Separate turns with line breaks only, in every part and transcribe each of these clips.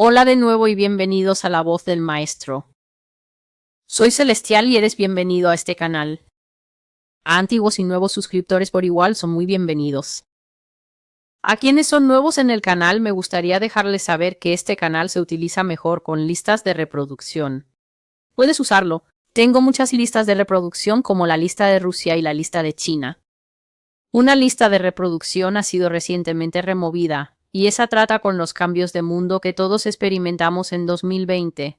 Hola de nuevo y bienvenidos a La Voz del Maestro. Soy Celestial y eres bienvenido a este canal. A antiguos y nuevos suscriptores por igual son muy bienvenidos. A quienes son nuevos en el canal me gustaría dejarles saber que este canal se utiliza mejor con listas de reproducción. Puedes usarlo. Tengo muchas listas de reproducción como la lista de Rusia y la lista de China. Una lista de reproducción ha sido recientemente removida, y esa trata con los cambios de mundo que todos experimentamos en 2020.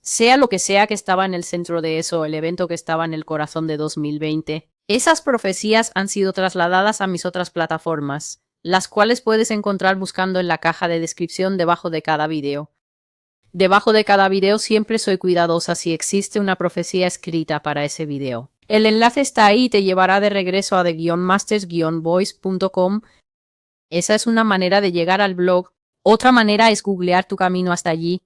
Sea lo que sea que estaba en el centro de eso, el evento que estaba en el corazón de 2020, esas profecías han sido trasladadas a mis otras plataformas, las cuales puedes encontrar buscando en la caja de descripción debajo de cada video. Debajo de cada video siempre soy cuidadosa si existe una profecía escrita para ese video. El enlace está ahí y te llevará de regreso a the-masters-voice.com. Esa es una manera de llegar al blog. Otra manera es googlear tu camino hasta allí.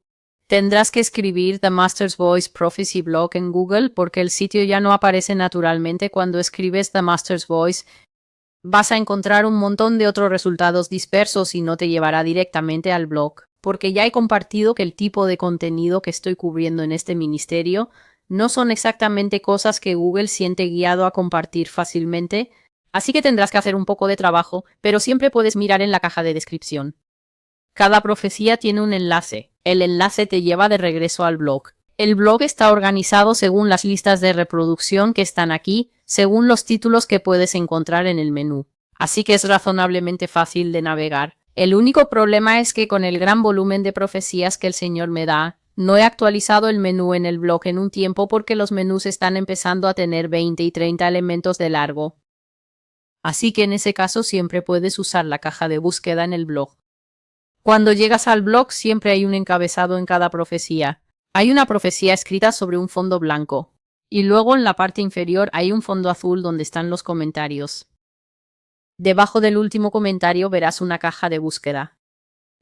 Tendrás que escribir The Master's Voice Prophecy Blog en Google porque el sitio ya no aparece naturalmente cuando escribes The Master's Voice. Vas a encontrar un montón de otros resultados dispersos y no te llevará directamente al blog, porque ya he compartido que el tipo de contenido que estoy cubriendo en este ministerio no son exactamente cosas que Google siente guiado a compartir fácilmente, así que tendrás que hacer un poco de trabajo, pero siempre puedes mirar en la caja de descripción. Cada profecía tiene un enlace. El enlace te lleva de regreso al blog. El blog está organizado según las listas de reproducción que están aquí, según los títulos que puedes encontrar en el menú. Así que es razonablemente fácil de navegar. El único problema es que con el gran volumen de profecías que el Señor me da, no he actualizado el menú en el blog en un tiempo porque los menús están empezando a tener 20 y 30 elementos de largo. Así que en ese caso siempre puedes usar la caja de búsqueda en el blog. Cuando llegas al blog siempre hay un encabezado en cada profecía. Hay una profecía escrita sobre un fondo blanco. Y luego en la parte inferior hay un fondo azul donde están los comentarios. Debajo del último comentario verás una caja de búsqueda.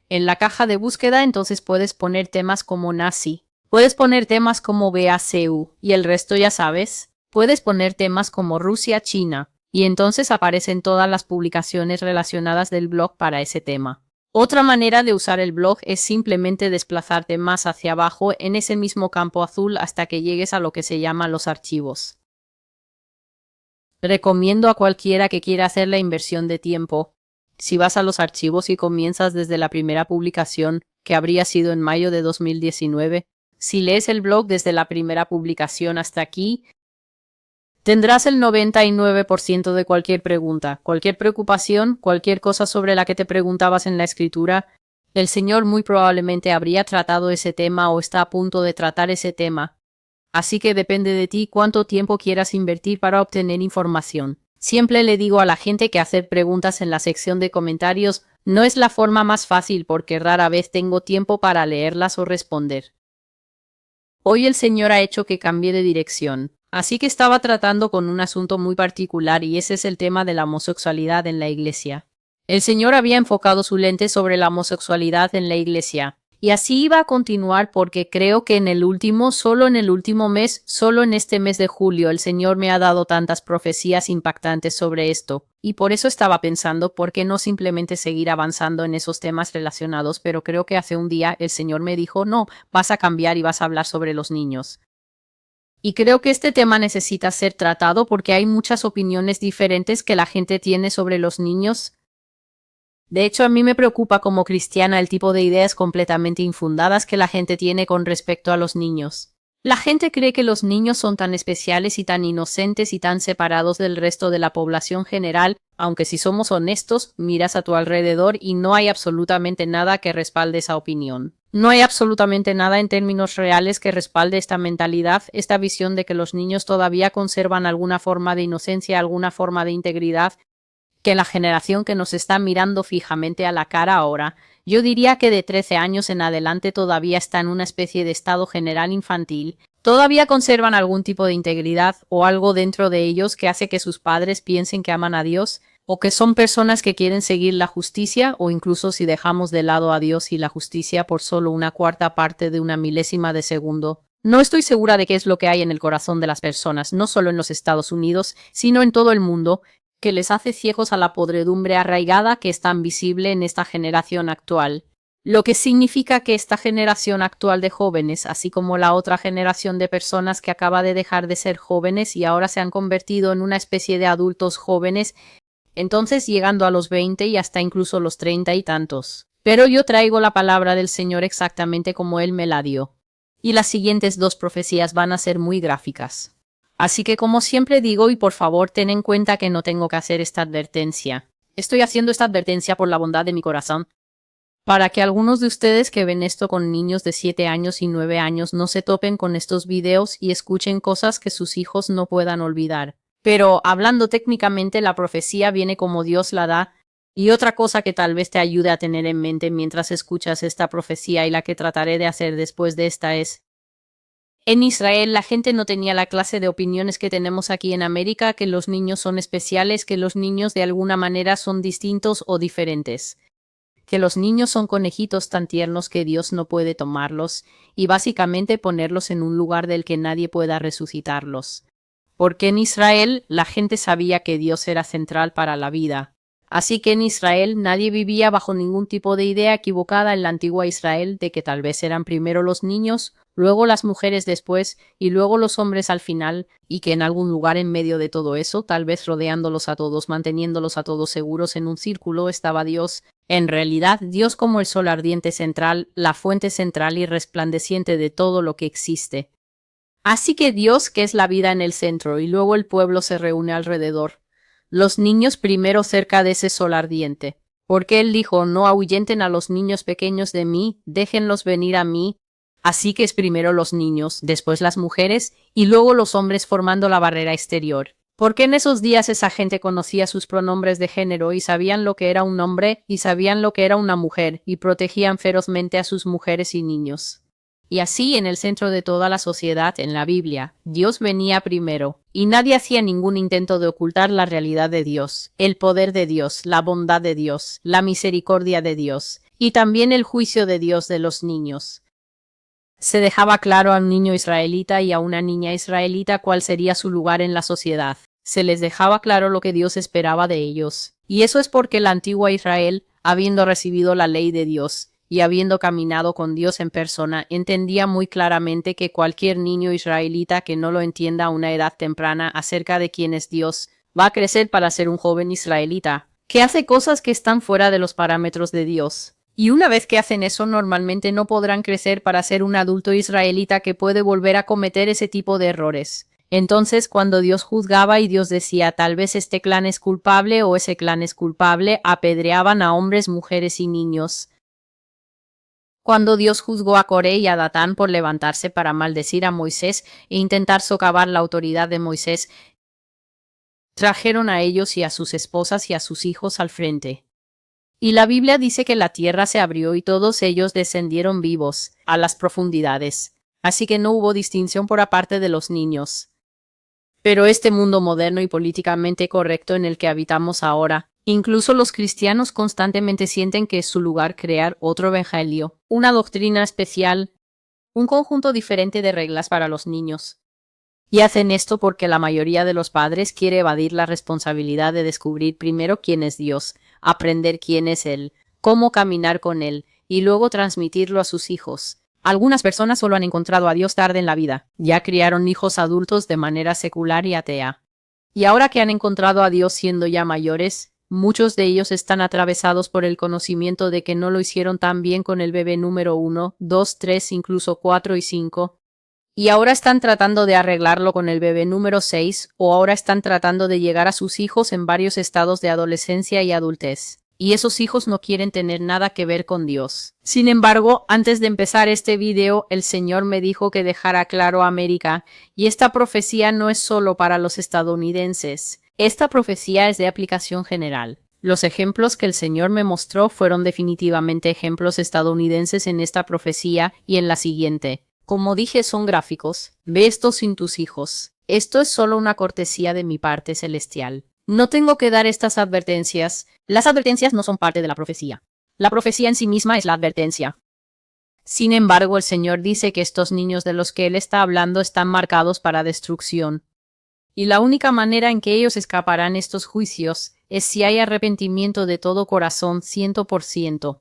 En la caja de búsqueda entonces puedes poner temas como nazi. Puedes poner temas como BACU y el resto ya sabes. Puedes poner temas como Rusia-China y entonces aparecen todas las publicaciones relacionadas del blog para ese tema. Otra manera de usar el blog es simplemente desplazarte más hacia abajo en ese mismo campo azul hasta que llegues a lo que se llama los archivos. Recomiendo a cualquiera que quiera hacer la inversión de tiempo. Si vas a los archivos y comienzas desde la primera publicación, que habría sido en mayo de 2019, si lees el blog desde la primera publicación hasta aquí, tendrás el 99% de cualquier pregunta, cualquier preocupación, cualquier cosa sobre la que te preguntabas en la escritura. El Señor muy probablemente habría tratado ese tema o está a punto de tratar ese tema. Así que depende de ti cuánto tiempo quieras invertir para obtener información. Siempre le digo a la gente que hacer preguntas en la sección de comentarios no es la forma más fácil porque rara vez tengo tiempo para leerlas o responder. Hoy el Señor ha hecho que cambie de dirección. Así que estaba tratando con un asunto muy particular y ese es el tema de la homosexualidad en la iglesia. El Señor había enfocado su lente sobre la homosexualidad en la iglesia. Y así iba a continuar porque creo que solo en el último mes, solo en este mes de julio, el Señor me ha dado tantas profecías impactantes sobre esto. Y por eso estaba pensando por qué no simplemente seguir avanzando en esos temas relacionados, pero creo que hace un día el Señor me dijo, no, vas a cambiar y vas a hablar sobre los niños. Y creo que este tema necesita ser tratado porque hay muchas opiniones diferentes que la gente tiene sobre los niños. De hecho, a mí me preocupa como cristiana el tipo de ideas completamente infundadas que la gente tiene con respecto a los niños. La gente cree que los niños son tan especiales y tan inocentes y tan separados del resto de la población general, aunque si somos honestos, miras a tu alrededor y no hay absolutamente nada que respalde esa opinión. No hay absolutamente nada en términos reales que respalde esta mentalidad, esta visión de que los niños todavía conservan alguna forma de inocencia, alguna forma de integridad, que la generación que nos está mirando fijamente a la cara ahora, yo diría que de 13 años en adelante todavía está en una especie de estado general infantil, todavía conservan algún tipo de integridad o algo dentro de ellos que hace que sus padres piensen que aman a Dios, o que son personas que quieren seguir la justicia, o incluso si dejamos de lado a Dios y la justicia por solo una cuarta parte de una milésima de segundo. No estoy segura de qué es lo que hay en el corazón de las personas, no solo en los Estados Unidos, sino en todo el mundo, que les hace ciegos a la podredumbre arraigada que es tan visible en esta generación actual. Lo que significa que esta generación actual de jóvenes, así como la otra generación de personas que acaba de dejar de ser jóvenes y ahora se han convertido en una especie de adultos jóvenes, entonces llegando a los 20 y hasta incluso los 30 y tantos. Pero yo traigo la palabra del Señor exactamente como Él me la dio. Y las siguientes dos profecías van a ser muy gráficas. Así que como siempre digo, y por favor ten en cuenta que no tengo que hacer esta advertencia. Estoy haciendo esta advertencia por la bondad de mi corazón, para que algunos de ustedes que ven esto con niños de 7 años y 9 años no se topen con estos videos y escuchen cosas que sus hijos no puedan olvidar. Pero hablando técnicamente, la profecía viene como Dios la da. Y otra cosa que tal vez te ayude a tener en mente mientras escuchas esta profecía y la que trataré de hacer después de esta es: en Israel la gente no tenía la clase de opiniones que tenemos aquí en América, que los niños son especiales, que los niños de alguna manera son distintos o diferentes, que los niños son conejitos tan tiernos que Dios no puede tomarlos y básicamente ponerlos en un lugar del que nadie pueda resucitarlos. Porque en Israel la gente sabía que Dios era central para la vida. Así que en Israel nadie vivía bajo ningún tipo de idea equivocada en la antigua Israel de que tal vez eran primero los niños, luego las mujeres después y luego los hombres al final, y que en algún lugar en medio de todo eso, tal vez rodeándolos a todos, manteniéndolos a todos seguros en un círculo, estaba Dios. En realidad, Dios como el sol ardiente central, la fuente central y resplandeciente de todo lo que existe. Así que Dios, que es la vida en el centro, y luego el pueblo se reúne alrededor. Los niños primero cerca de ese sol ardiente. Porque Él dijo, no ahuyenten a los niños pequeños de mí, déjenlos venir a mí. Así que es primero los niños, después las mujeres, y luego los hombres formando la barrera exterior. Porque en esos días esa gente conocía sus pronombres de género y sabían lo que era un hombre y sabían lo que era una mujer, y protegían ferozmente a sus mujeres y niños. Y así, en el centro de toda la sociedad, en la Biblia, Dios venía primero, y nadie hacía ningún intento de ocultar la realidad de Dios, el poder de Dios, la bondad de Dios, la misericordia de Dios, y también el juicio de Dios de los niños. Se dejaba claro a un niño israelita y a una niña israelita cuál sería su lugar en la sociedad. Se les dejaba claro lo que Dios esperaba de ellos. Y eso es porque la antigua Israel, habiendo recibido la ley de Dios, y habiendo caminado con Dios en persona, entendía muy claramente que cualquier niño israelita que no lo entienda a una edad temprana acerca de quién es Dios, va a crecer para ser un joven israelita, que hace cosas que están fuera de los parámetros de Dios. Y una vez que hacen eso, normalmente no podrán crecer para ser un adulto israelita que puede volver a cometer ese tipo de errores. Entonces, cuando Dios juzgaba y Dios decía, tal vez este clan es culpable o ese clan es culpable, apedreaban a hombres, mujeres y niños. Cuando Dios juzgó a Coré y a Datán por levantarse para maldecir a Moisés e intentar socavar la autoridad de Moisés, trajeron a ellos y a sus esposas y a sus hijos al frente. Y la Biblia dice que la tierra se abrió y todos ellos descendieron vivos a las profundidades. Así que no hubo distinción por aparte de los niños. Pero este mundo moderno y políticamente correcto en el que habitamos ahora, incluso los cristianos constantemente sienten que es su lugar crear otro evangelio, una doctrina especial, un conjunto diferente de reglas para los niños. Y hacen esto porque la mayoría de los padres quiere evadir la responsabilidad de descubrir primero quién es Dios, aprender quién es Él, cómo caminar con Él, y luego transmitirlo a sus hijos. Algunas personas solo han encontrado a Dios tarde en la vida, ya criaron hijos adultos de manera secular y atea. Y ahora que han encontrado a Dios siendo ya mayores, muchos de ellos están atravesados por el conocimiento de que no lo hicieron tan bien con el bebé número 1, 2, 3, incluso 4 y 5. Y ahora están tratando de arreglarlo con el bebé número 6, o ahora están tratando de llegar a sus hijos en varios estados de adolescencia y adultez. Y esos hijos no quieren tener nada que ver con Dios. Sin embargo, antes de empezar este video, el Señor me dijo que dejara claro a América, y esta profecía no es solo para los estadounidenses. Esta profecía es de aplicación general. Los ejemplos que el Señor me mostró fueron definitivamente ejemplos estadounidenses en esta profecía y en la siguiente. Como dije, son gráficos. Ve esto sin tus hijos. Esto es solo una cortesía de mi parte celestial. No tengo que dar estas advertencias. Las advertencias no son parte de la profecía. La profecía en sí misma es la advertencia. Sin embargo, el Señor dice que estos niños de los que Él está hablando están marcados para destrucción. Y la única manera en que ellos escaparán estos juicios es si hay arrepentimiento de todo corazón 100%.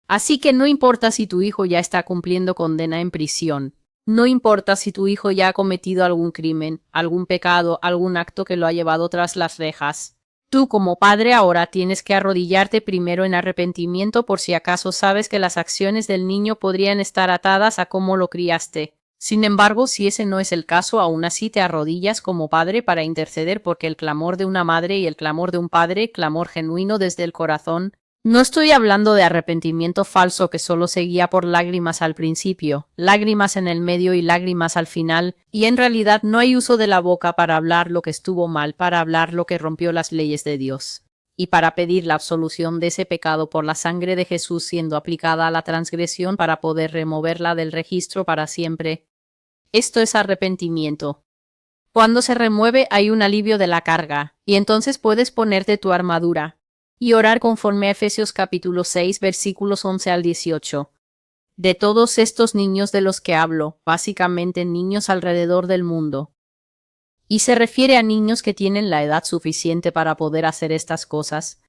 Así que no importa si tu hijo ya está cumpliendo condena en prisión. No importa si tu hijo ya ha cometido algún crimen, algún pecado, algún acto que lo ha llevado tras las rejas. Tú como padre ahora tienes que arrodillarte primero en arrepentimiento por si acaso sabes que las acciones del niño podrían estar atadas a cómo lo criaste. Sin embargo, si ese no es el caso, aún así te arrodillas como padre para interceder porque el clamor de una madre y el clamor de un padre, clamor genuino desde el corazón. No estoy hablando de arrepentimiento falso que solo se guía por lágrimas al principio, lágrimas en el medio y lágrimas al final, y en realidad no hay uso de la boca para hablar lo que estuvo mal, para hablar lo que rompió las leyes de Dios, y para pedir la absolución de ese pecado por la sangre de Jesús siendo aplicada a la transgresión para poder removerla del registro para siempre. Esto es arrepentimiento. Cuando se remueve hay un alivio de la carga, y entonces puedes ponerte tu armadura y orar conforme a Efesios capítulo 6 versículos 11 al 18. De todos estos niños de los que hablo, básicamente niños alrededor del mundo. Y se refiere a niños que tienen la edad suficiente para poder hacer estas cosas.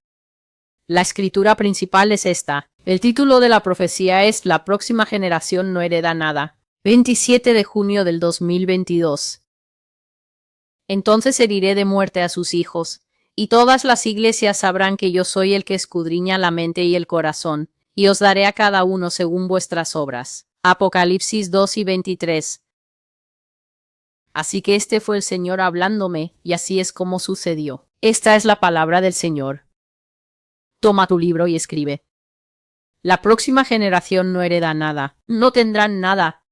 La escritura principal es esta. El título de la profecía es La próxima generación no hereda nada. 27 de junio del 2022. Entonces heriré de muerte a sus hijos, y todas las iglesias sabrán que yo soy el que escudriña la mente y el corazón, y os daré a cada uno según vuestras obras. Apocalipsis 2 y 23. Así que este fue el Señor hablándome, y así es como sucedió. Esta es la palabra del Señor. Toma tu libro y escribe. La próxima generación no hereda nada, no tendrán nada,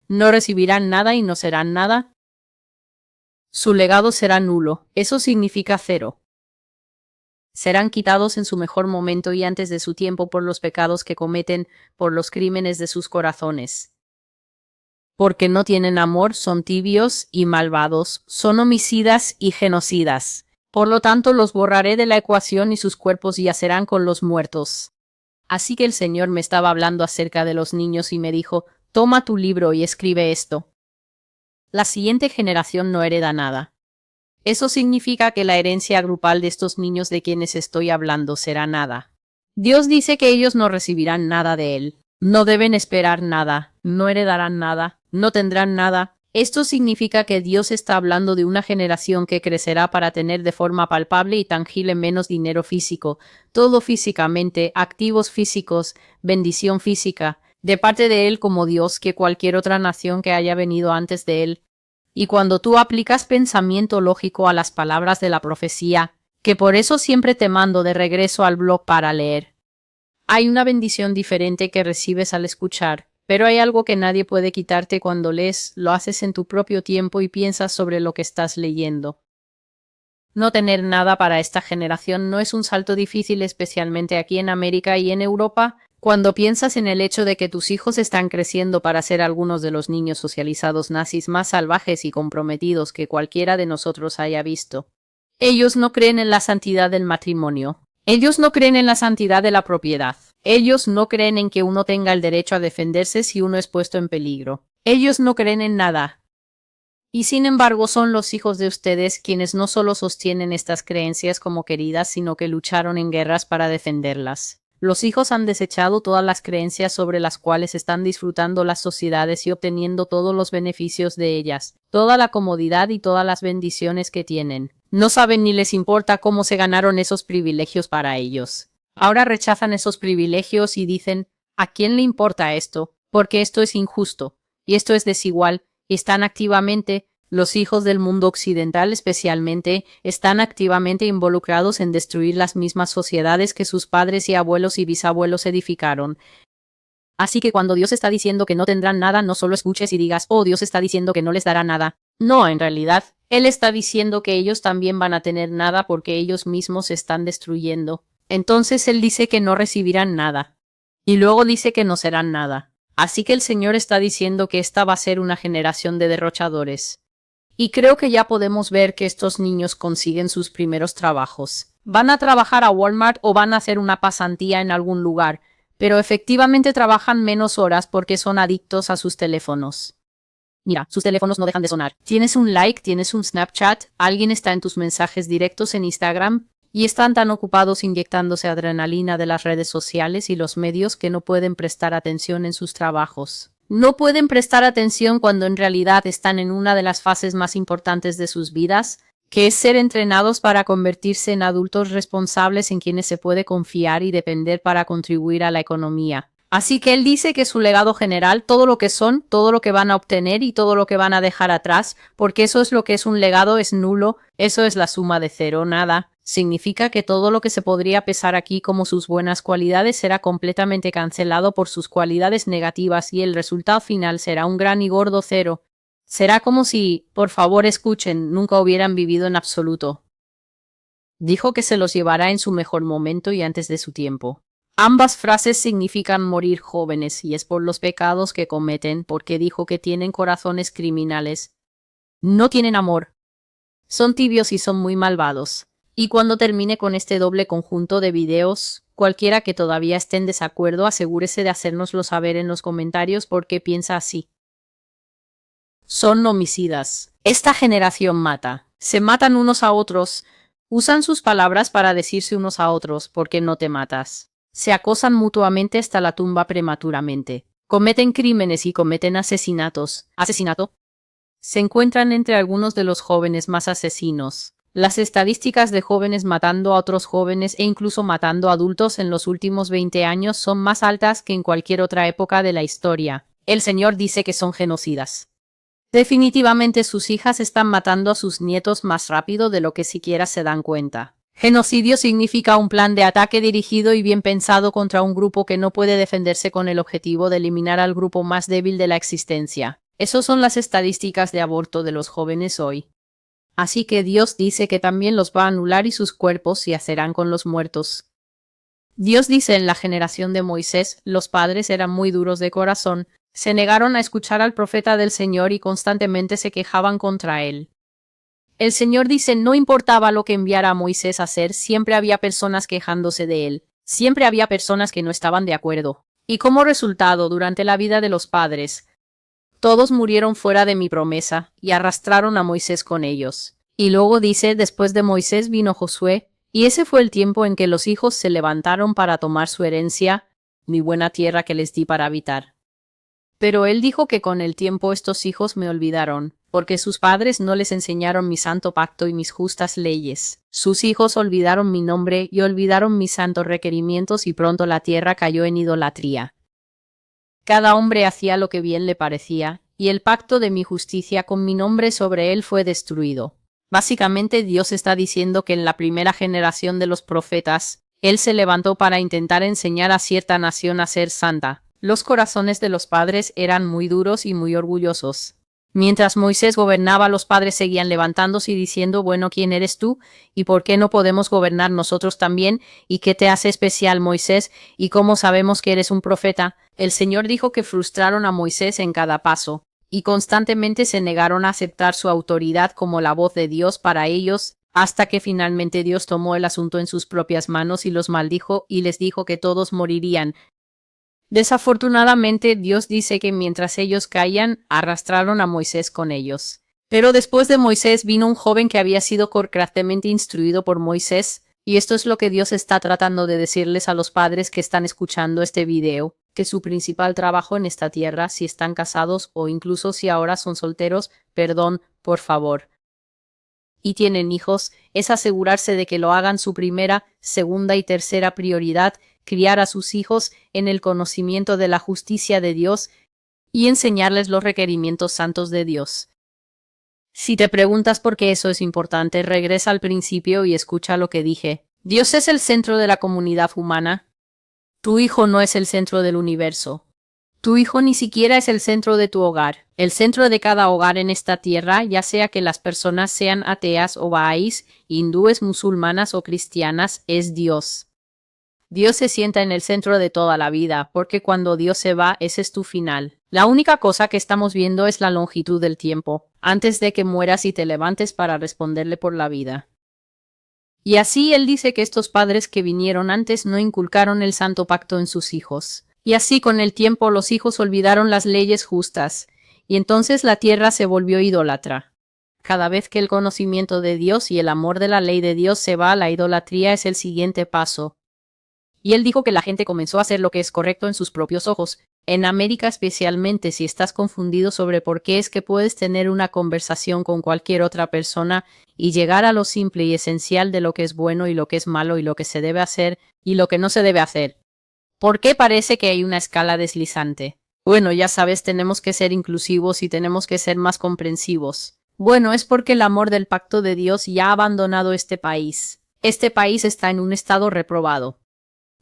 no recibirán nada y no serán nada. Su legado será nulo, eso significa cero. Serán quitados en su mejor momento y antes de su tiempo por los pecados que cometen, por los crímenes de sus corazones. Porque no tienen amor, son tibios y malvados, son homicidas y genocidas. Por lo tanto los borraré de la ecuación y sus cuerpos yacerán con los muertos. Así que el Señor me estaba hablando acerca de los niños y me dijo, toma tu libro y escribe esto. La siguiente generación no hereda nada. Eso significa que la herencia grupal de estos niños de quienes estoy hablando será nada. Dios dice que ellos no recibirán nada de Él. No deben esperar nada, no heredarán nada, no tendrán nada. Esto significa que Dios está hablando de una generación que crecerá para tener de forma palpable y tangible menos dinero físico, todo físicamente, activos físicos, bendición física, de parte de Él como Dios que cualquier otra nación que haya venido antes de Él. Y cuando tú aplicas pensamiento lógico a las palabras de la profecía, que por eso siempre te mando de regreso al blog para leer, hay una bendición diferente que recibes al escuchar, pero hay algo que nadie puede quitarte cuando lees, lo haces en tu propio tiempo y piensas sobre lo que estás leyendo. No tener nada para esta generación no es un salto difícil, especialmente aquí en América y en Europa, cuando piensas en el hecho de que tus hijos están creciendo para ser algunos de los niños socializados nazis más salvajes y comprometidos que cualquiera de nosotros haya visto. Ellos no creen en la santidad del matrimonio. Ellos no creen en la santidad de la propiedad. Ellos no creen en que uno tenga el derecho a defenderse si uno es puesto en peligro. Ellos no creen en nada. Y sin embargo son los hijos de ustedes quienes no solo sostienen estas creencias como queridas, sino que lucharon en guerras para defenderlas. Los hijos han desechado todas las creencias sobre las cuales están disfrutando las sociedades y obteniendo todos los beneficios de ellas, toda la comodidad y todas las bendiciones que tienen. No saben ni les importa cómo se ganaron esos privilegios para ellos. Ahora rechazan esos privilegios y dicen, ¿a quién le importa esto? Porque esto es injusto, y esto es desigual, y están activamente, los hijos del mundo occidental especialmente, están activamente involucrados en destruir las mismas sociedades que sus padres y abuelos y bisabuelos edificaron. Así que cuando Dios está diciendo que no tendrán nada, no solo escuches y digas, oh, Dios está diciendo que no les dará nada. No, en realidad, Él está diciendo que ellos también van a tener nada porque ellos mismos se están destruyendo. Entonces Él dice que no recibirán nada. Y luego dice que no serán nada. Así que el Señor está diciendo que esta va a ser una generación de derrochadores. Y creo que ya podemos ver que estos niños consiguen sus primeros trabajos. Van a trabajar a Walmart o van a hacer una pasantía en algún lugar, pero efectivamente trabajan menos horas porque son adictos a sus teléfonos. Mira, sus teléfonos no dejan de sonar. Tienes un like, tienes un Snapchat, alguien está en tus mensajes directos en Instagram, y están tan ocupados inyectándose adrenalina de las redes sociales y los medios que no pueden prestar atención en sus trabajos. No pueden prestar atención cuando en realidad están en una de las fases más importantes de sus vidas, que es ser entrenados para convertirse en adultos responsables en quienes se puede confiar y depender para contribuir a la economía. Así que él dice que su legado general, todo lo que son, todo lo que van a obtener y todo lo que van a dejar atrás, porque eso es lo que es un legado, es nulo, eso es la suma de cero, nada. Significa que todo lo que se podría pesar aquí como sus buenas cualidades será completamente cancelado por sus cualidades negativas y el resultado final será un gran y gordo cero. Será como si, por favor escuchen, nunca hubieran vivido en absoluto. Dijo que se los llevará en su mejor momento y antes de su tiempo. Ambas frases significan morir jóvenes y es por los pecados que cometen, porque dijo que tienen corazones criminales. No tienen amor. Son tibios y son muy malvados. Y cuando termine con este doble conjunto de videos, cualquiera que todavía esté en desacuerdo, asegúrese de hacérnoslo saber en los comentarios por qué piensa así. Son homicidas. Esta generación mata. Se matan unos a otros. Usan sus palabras para decirse unos a otros, ¿por qué no te matas? Se acosan mutuamente hasta la tumba prematuramente. Cometen crímenes y cometen asesinatos. ¿Asesinato? Se encuentran entre algunos de los jóvenes más asesinos. Las estadísticas de jóvenes matando a otros jóvenes e incluso matando a adultos en los últimos 20 años son más altas que en cualquier otra época de la historia. El Señor dice que son genocidas. Definitivamente sus hijas están matando a sus nietos más rápido de lo que siquiera se dan cuenta. Genocidio significa un plan de ataque dirigido y bien pensado contra un grupo que no puede defenderse con el objetivo de eliminar al grupo más débil de la existencia. Esas son las estadísticas de aborto de los jóvenes hoy. Así que Dios dice que también los va a anular y sus cuerpos se hacerán con los muertos. Dios dice en la generación de Moisés, los padres eran muy duros de corazón, se negaron a escuchar al profeta del Señor y constantemente se quejaban contra él. El Señor dice, no importaba lo que enviara a Moisés a hacer, siempre había personas quejándose de él, siempre había personas que no estaban de acuerdo. Y como resultado, durante la vida de los padres, todos murieron fuera de mi promesa y arrastraron a Moisés con ellos. Y luego dice, después de Moisés vino Josué, y ese fue el tiempo en que los hijos se levantaron para tomar su herencia, mi buena tierra que les di para habitar. Pero él dijo que con el tiempo estos hijos me olvidaron, porque sus padres no les enseñaron mi santo pacto y mis justas leyes. Sus hijos olvidaron mi nombre y olvidaron mis santos requerimientos y pronto la tierra cayó en idolatría. Cada hombre hacía lo que bien le parecía, y el pacto de mi justicia con mi nombre sobre él fue destruido. Básicamente Dios está diciendo que en la primera generación de los profetas, él se levantó para intentar enseñar a cierta nación a ser santa. Los corazones de los padres eran muy duros y muy orgullosos. Mientras Moisés gobernaba, los padres seguían levantándose y diciendo, bueno, ¿quién eres tú? ¿Y por qué no podemos gobernar nosotros también? ¿Y qué te hace especial, Moisés? ¿Y cómo sabemos que eres un profeta? El Señor dijo que frustraron a Moisés en cada paso, y constantemente se negaron a aceptar su autoridad como la voz de Dios para ellos, hasta que finalmente Dios tomó el asunto en sus propias manos y los maldijo y les dijo que todos morirían. Desafortunadamente, Dios dice que mientras ellos caían, arrastraron a Moisés con ellos. Pero después de Moisés vino un joven que había sido correctamente instruido por Moisés, y esto es lo que Dios está tratando de decirles a los padres que están escuchando este video, que su principal trabajo en esta tierra, si están casados o incluso si ahora son solteros, perdón, por favor, y tienen hijos, es asegurarse de que lo hagan su primera, segunda y tercera prioridad, criar a sus hijos en el conocimiento de la justicia de Dios y enseñarles los requerimientos santos de Dios. Si te preguntas por qué eso es importante, regresa al principio y escucha lo que dije. Dios es el centro de la comunidad humana. Tu hijo no es el centro del universo. Tu hijo ni siquiera es el centro de tu hogar. El centro de cada hogar en esta tierra, ya sea que las personas sean ateas o bahá'ís, hindúes, musulmanas o cristianas, es Dios. Dios se sienta en el centro de toda la vida, porque cuando Dios se va, ese es tu final. La única cosa que estamos viendo es la longitud del tiempo, antes de que mueras y te levantes para responderle por la vida. Y así él dice que estos padres que vinieron antes no inculcaron el santo pacto en sus hijos. Y así con el tiempo los hijos olvidaron las leyes justas, y entonces la tierra se volvió idólatra. Cada vez que el conocimiento de Dios y el amor de la ley de Dios se va, la idolatría es el siguiente paso. Y él dijo que la gente comenzó a hacer lo que es correcto en sus propios ojos. En América especialmente, si estás confundido sobre por qué es que puedes tener una conversación con cualquier otra persona y llegar a lo simple y esencial de lo que es bueno y lo que es malo y lo que se debe hacer y lo que no se debe hacer. ¿Por qué parece que hay una escala deslizante? Bueno, ya sabes, tenemos que ser inclusivos y tenemos que ser más comprensivos. Bueno, es porque el amor del pacto de Dios ya ha abandonado este país. Este país está en un estado reprobado.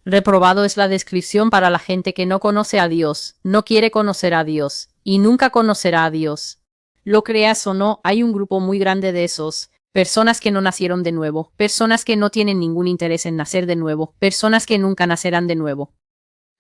Reprobado es la descripción para la gente que no conoce a Dios, no quiere conocer a Dios, y nunca conocerá a Dios. Lo creas o no, hay un grupo muy grande de esos. Personas que no nacieron de nuevo, personas que no tienen ningún interés en nacer de nuevo, personas que nunca nacerán de nuevo.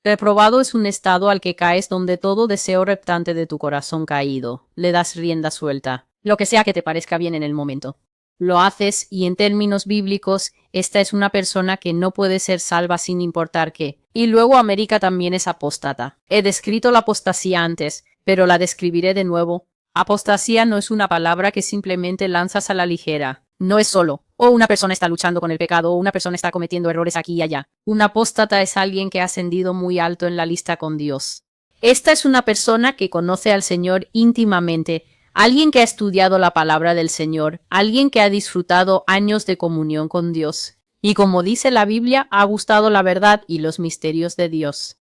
Reprobado es un estado al que caes donde todo deseo reptante de tu corazón caído le das rienda suelta, lo que sea que te parezca bien en el momento. Lo haces y en términos bíblicos, esta es una persona que no puede ser salva sin importar qué. Y luego América también es apóstata. He descrito la apostasía antes, pero la describiré de nuevo. Apostasía no es una palabra que simplemente lanzas a la ligera. No es solo, una persona está luchando con el pecado, o una persona está cometiendo errores aquí y allá. Un apóstata es alguien que ha ascendido muy alto en la lista con Dios. Esta es una persona que conoce al Señor íntimamente, alguien que ha estudiado la palabra del Señor, alguien que ha disfrutado años de comunión con Dios. Y como dice la Biblia, ha gustado la verdad y los misterios de Dios.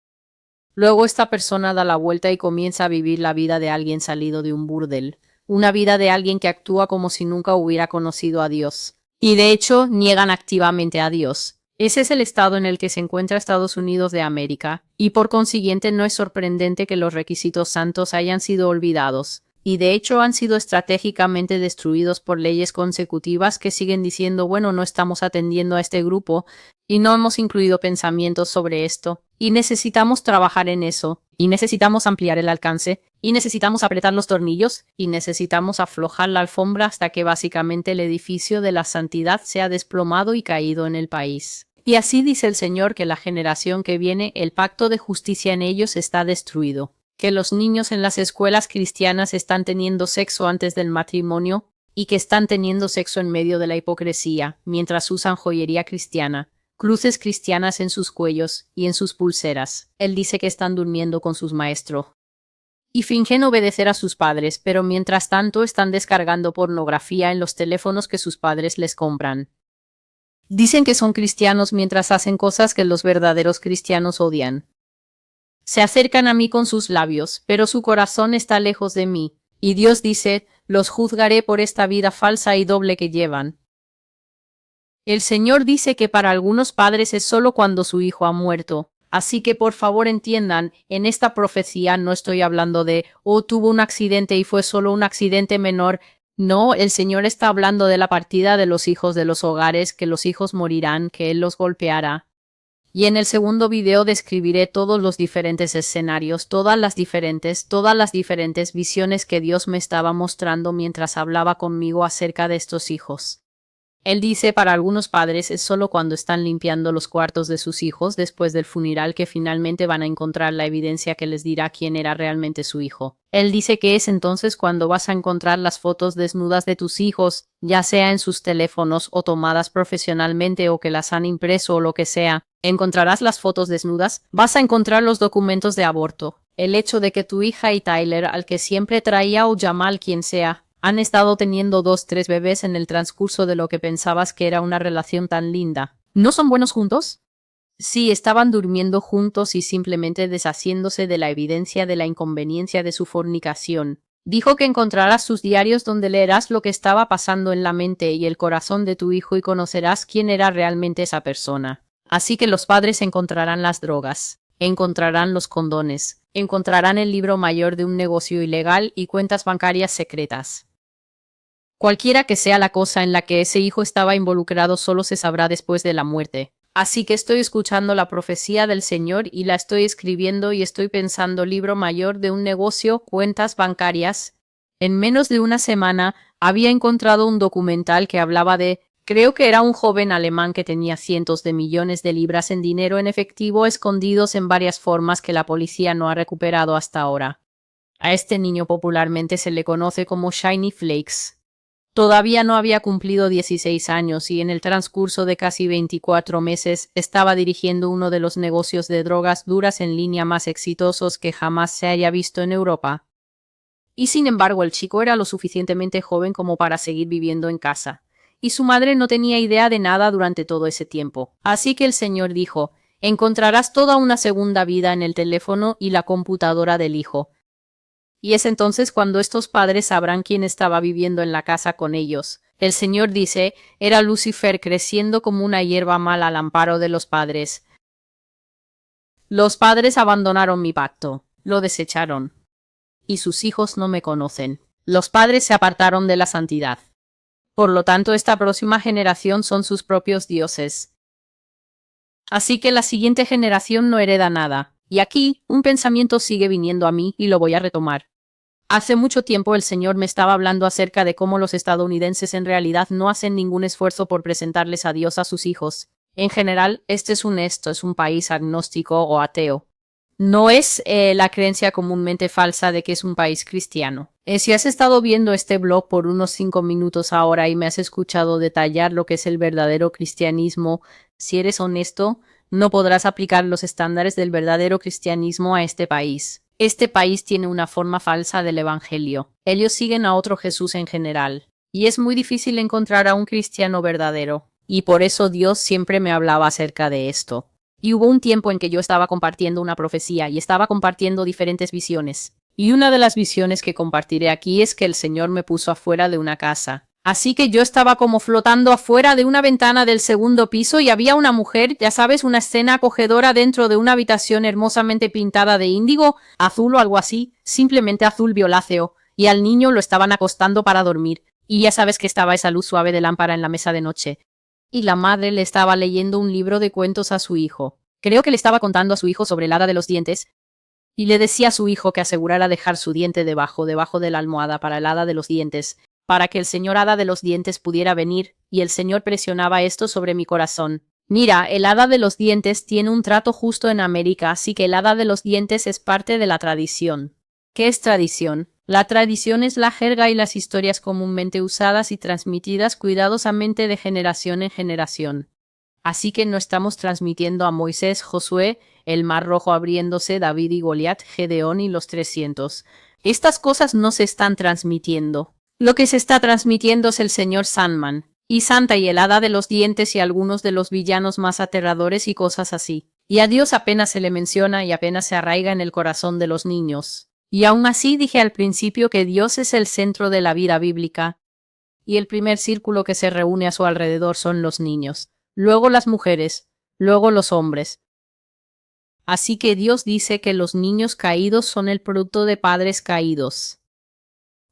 Luego esta persona da la vuelta y comienza a vivir la vida de alguien salido de un burdel, una vida de alguien que actúa como si nunca hubiera conocido a Dios. Y de hecho, niegan activamente a Dios. Ese es el estado en el que se encuentra Estados Unidos de América, y por consiguiente no es sorprendente que los requisitos santos hayan sido olvidados, y de hecho han sido estratégicamente destruidos por leyes consecutivas que siguen diciendo, bueno, no estamos atendiendo a este grupo, y no hemos incluido pensamientos sobre esto, y necesitamos trabajar en eso, y necesitamos ampliar el alcance, y necesitamos apretar los tornillos, y necesitamos aflojar la alfombra hasta que básicamente el edificio de la santidad sea desplomado y caído en el país. Y así dice el Señor que la generación que viene, el pacto de justicia en ellos está destruido, que los niños en las escuelas cristianas están teniendo sexo antes del matrimonio, y que están teniendo sexo en medio de la hipocresía, mientras usan joyería cristiana, cruces cristianas en sus cuellos y en sus pulseras. Él dice que están durmiendo con sus maestros. Y fingen obedecer a sus padres, pero mientras tanto están descargando pornografía en los teléfonos que sus padres les compran. Dicen que son cristianos mientras hacen cosas que los verdaderos cristianos odian. Se acercan a mí con sus labios, pero su corazón está lejos de mí. Y Dios dice, los juzgaré por esta vida falsa y doble que llevan. El Señor dice que para algunos padres es solo cuando su hijo ha muerto. Así que por favor entiendan, en esta profecía no estoy hablando de, tuvo un accidente y fue solo un accidente menor. No, el Señor está hablando de la partida de los hijos de los hogares, que los hijos morirán, que Él los golpeará. Y en el segundo video describiré todos los diferentes escenarios, todas las diferentes visiones que Dios me estaba mostrando mientras hablaba conmigo acerca de estos hijos. Él dice para algunos padres es solo cuando están limpiando los cuartos de sus hijos después del funeral que finalmente van a encontrar la evidencia que les dirá quién era realmente su hijo. Él dice que es entonces cuando vas a encontrar las fotos desnudas de tus hijos, ya sea en sus teléfonos o tomadas profesionalmente o que las han impreso o lo que sea. Encontrarás las fotos desnudas, vas a encontrar los documentos de aborto, el hecho de que tu hija y Tyler, al que siempre traía o Jamal quien sea, han estado teniendo 2-3 bebés en el transcurso de lo que pensabas que era una relación tan linda. ¿No son buenos juntos? Sí, estaban durmiendo juntos y simplemente deshaciéndose de la evidencia de la inconveniencia de su fornicación. Dijo que encontrarás sus diarios donde leerás lo que estaba pasando en la mente y el corazón de tu hijo y conocerás quién era realmente esa persona. Así que los padres encontrarán las drogas, encontrarán los condones, encontrarán el libro mayor de un negocio ilegal y cuentas bancarias secretas. Cualquiera que sea la cosa en la que ese hijo estaba involucrado solo se sabrá después de la muerte. Así que estoy escuchando la profecía del Señor y la estoy escribiendo y estoy pensando libro mayor de un negocio, cuentas bancarias. En menos de una semana había encontrado un documental que hablaba de, creo que era un joven alemán que tenía cientos de millones de libras en dinero en efectivo escondidos en varias formas que la policía no ha recuperado hasta ahora. A este niño popularmente se le conoce como Shiny Flakes. Todavía no había cumplido 16 años y en el transcurso de casi 24 meses estaba dirigiendo uno de los negocios de drogas duras en línea más exitosos que jamás se haya visto en Europa. Y sin embargo, el chico era lo suficientemente joven como para seguir viviendo en casa. Y su madre no tenía idea de nada durante todo ese tiempo. Así que el señor dijo: encontrarás toda una segunda vida en el teléfono y la computadora del hijo. Y es entonces cuando estos padres sabrán quién estaba viviendo en la casa con ellos. El señor dice: era Lucifer creciendo como una hierba mala al amparo de los padres. Los padres abandonaron mi pacto, lo desecharon. Y sus hijos no me conocen. Los padres se apartaron de la santidad. Por lo tanto, esta próxima generación son sus propios dioses. Así que la siguiente generación no hereda nada. Y aquí, un pensamiento sigue viniendo a mí y lo voy a retomar. Hace mucho tiempo el Señor me estaba hablando acerca de cómo los estadounidenses en realidad no hacen ningún esfuerzo por presentarles a Dios a sus hijos. En general, esto es un país agnóstico o ateo. No es la creencia comúnmente falsa de que es un país cristiano. Si has estado viendo este blog por unos 5 minutos ahora y me has escuchado detallar lo que es el verdadero cristianismo, si eres honesto, no podrás aplicar los estándares del verdadero cristianismo a este país. Este país tiene una forma falsa del evangelio. Ellos siguen a otro Jesús en general. Y es muy difícil encontrar a un cristiano verdadero. Y por eso Dios siempre me hablaba acerca de esto. Y hubo un tiempo en que yo estaba compartiendo una profecía y estaba compartiendo diferentes visiones. Y una de las visiones que compartiré aquí es que el Señor me puso afuera de una casa. Así que yo estaba como flotando afuera de una ventana del segundo piso y había una mujer, ya sabes, una escena acogedora dentro de una habitación hermosamente pintada de índigo, azul o algo así, simplemente azul violáceo, y al niño lo estaban acostando para dormir. Y ya sabes que estaba esa luz suave de lámpara en la mesa de noche. Y la madre le estaba leyendo un libro de cuentos a su hijo. Creo que le estaba contando a su hijo sobre el hada de los dientes, y le decía a su hijo que asegurara dejar su diente debajo de la almohada para el hada de los dientes, para que el señor hada de los dientes pudiera venir, y el señor presionaba esto sobre mi corazón. Mira, el hada de los dientes tiene un trato justo en América, así que el hada de los dientes es parte de la tradición. ¿Qué es tradición? La tradición es la jerga y las historias comúnmente usadas y transmitidas cuidadosamente de generación en generación. Así que no estamos transmitiendo a Moisés, Josué, el mar rojo abriéndose, David y Goliat, Gedeón y los 300. Estas cosas no se están transmitiendo. Lo que se está transmitiendo es el señor Sandman, y Santa y el hada de los dientes y algunos de los villanos más aterradores y cosas así. Y a Dios apenas se le menciona y apenas se arraiga en el corazón de los niños. Y aún así dije al principio que Dios es el centro de la vida bíblica, y el primer círculo que se reúne a su alrededor son los niños, luego las mujeres, luego los hombres. Así que Dios dice que los niños caídos son el producto de padres caídos.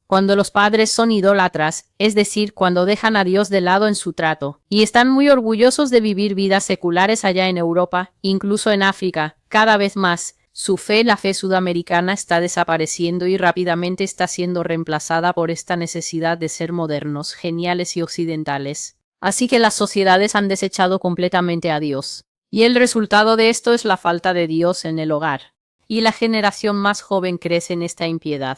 Cuando los padres son idólatras, es decir, cuando dejan a Dios de lado en su trato, y están muy orgullosos de vivir vidas seculares allá en Europa, incluso en África, cada vez más, su fe, la fe sudamericana, está desapareciendo y rápidamente está siendo reemplazada por esta necesidad de ser modernos, geniales y occidentales. Así que las sociedades han desechado completamente a Dios. Y el resultado de esto es la falta de Dios en el hogar. Y la generación más joven crece en esta impiedad.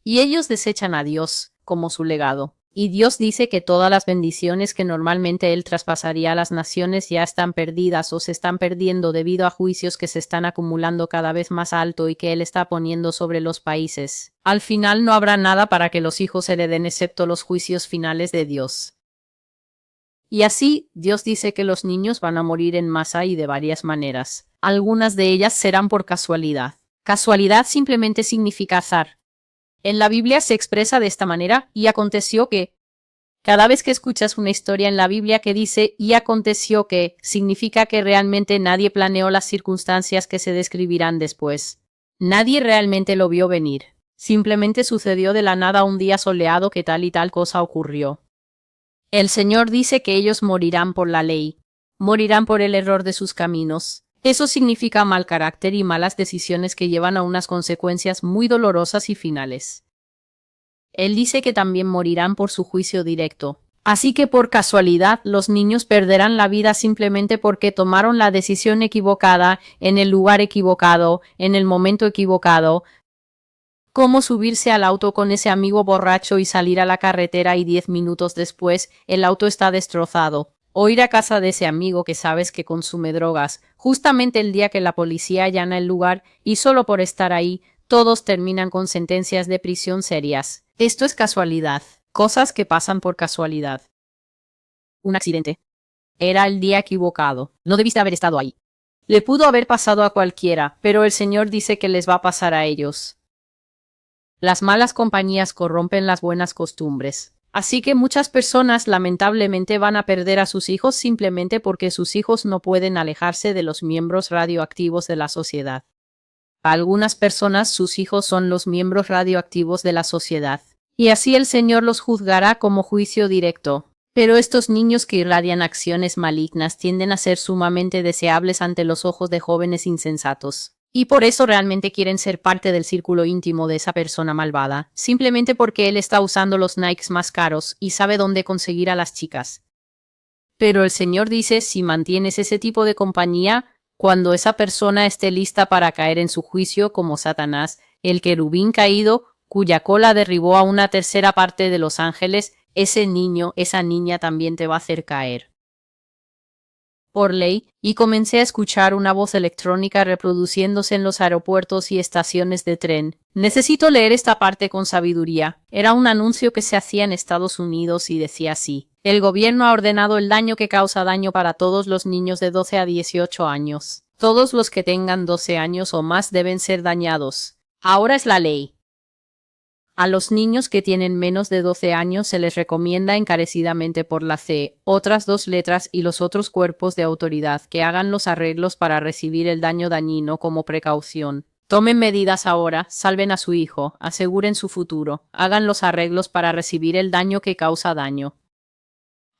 Y ellos desechan a Dios como su legado. Y Dios dice que todas las bendiciones que normalmente Él traspasaría a las naciones ya están perdidas o se están perdiendo debido a juicios que se están acumulando cada vez más alto y que Él está poniendo sobre los países. Al final no habrá nada para que los hijos hereden excepto los juicios finales de Dios. Y así, Dios dice que los niños van a morir en masa y de varias maneras. Algunas de ellas serán por casualidad. Casualidad simplemente significa azar. En la Biblia se expresa de esta manera: y aconteció que. Cada vez que escuchas una historia en la Biblia que dice y aconteció que, significa que realmente nadie planeó las circunstancias que se describirán después. Nadie realmente lo vio venir. Simplemente sucedió de la nada un día soleado que tal y tal cosa ocurrió. El Señor dice que ellos morirán por la ley, morirán por el error de sus caminos. Eso significa mal carácter y malas decisiones que llevan a unas consecuencias muy dolorosas y finales. Él dice que también morirán por su juicio directo. Así que por casualidad los niños perderán la vida simplemente porque tomaron la decisión equivocada, en el lugar equivocado, en el momento equivocado. Cómo subirse al auto con ese amigo borracho y salir a la carretera y 10 minutos después el auto está destrozado. O ir a casa de ese amigo que sabes que consume drogas, justamente el día que la policía allana el lugar y solo por estar ahí, todos terminan con sentencias de prisión serias. Esto es casualidad. Cosas que pasan por casualidad. Un accidente. Era el día equivocado. No debiste haber estado ahí. Le pudo haber pasado a cualquiera, pero el Señor dice que les va a pasar a ellos. Las malas compañías corrompen las buenas costumbres. Así que muchas personas lamentablemente van a perder a sus hijos simplemente porque sus hijos no pueden alejarse de los miembros radioactivos de la sociedad. Para algunas personas sus hijos son los miembros radioactivos de la sociedad. Y así el Señor los juzgará como juicio directo. Pero estos niños que irradian acciones malignas tienden a ser sumamente deseables ante los ojos de jóvenes insensatos. Y por eso realmente quieren ser parte del círculo íntimo de esa persona malvada, simplemente porque él está usando los Nikes más caros y sabe dónde conseguir a las chicas. Pero el Señor dice, si mantienes ese tipo de compañía, cuando esa persona esté lista para caer en su juicio como Satanás, el querubín caído, cuya cola derribó a una tercera parte de los ángeles, ese niño, esa niña también te va a hacer caer. Por ley, y comencé a escuchar una voz electrónica reproduciéndose en los aeropuertos y estaciones de tren. Necesito leer esta parte con sabiduría. Era un anuncio que se hacía en Estados Unidos y decía así. El gobierno ha ordenado el daño que causa daño para todos los niños de 12 a 18 años. Todos los que tengan 12 años o más deben ser dañados. Ahora es la ley. A los niños que tienen menos de 12 años se les recomienda encarecidamente por la C, otras 2 letras y los otros cuerpos de autoridad que hagan los arreglos para recibir el daño dañino como precaución. Tomen medidas ahora, salven a su hijo, aseguren su futuro, hagan los arreglos para recibir el daño que causa daño.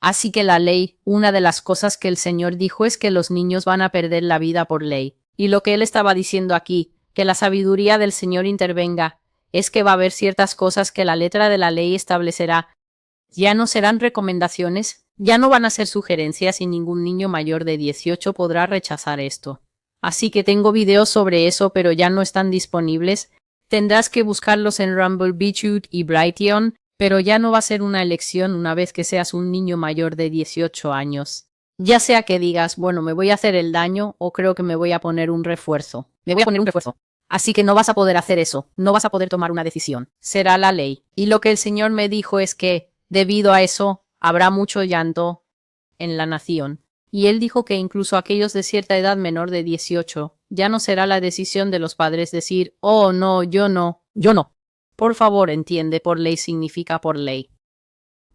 Así que la ley, una de las cosas que el Señor dijo es que los niños van a perder la vida por ley. Y lo que él estaba diciendo aquí, que la sabiduría del Señor intervenga, es que va a haber ciertas cosas que la letra de la ley establecerá. Ya no serán recomendaciones, ya no van a ser sugerencias y ningún niño mayor de 18 podrá rechazar esto. Así que tengo videos sobre eso, pero ya no están disponibles. Tendrás que buscarlos en Rumble, BitChute y Brighteon, pero ya no va a ser una elección una vez que seas un niño mayor de 18 años. Ya sea que digas, bueno, me voy a hacer el daño o creo que me voy a poner un refuerzo. Me voy a poner un refuerzo. Así que no vas a poder hacer eso, no vas a poder tomar una decisión. Será la ley. Y lo que el Señor me dijo es que, debido a eso, habrá mucho llanto en la nación. Y él dijo que incluso aquellos de cierta edad menor de 18, ya no será la decisión de los padres decir, oh no, yo no, yo no. Por favor, entiende, por ley significa por ley.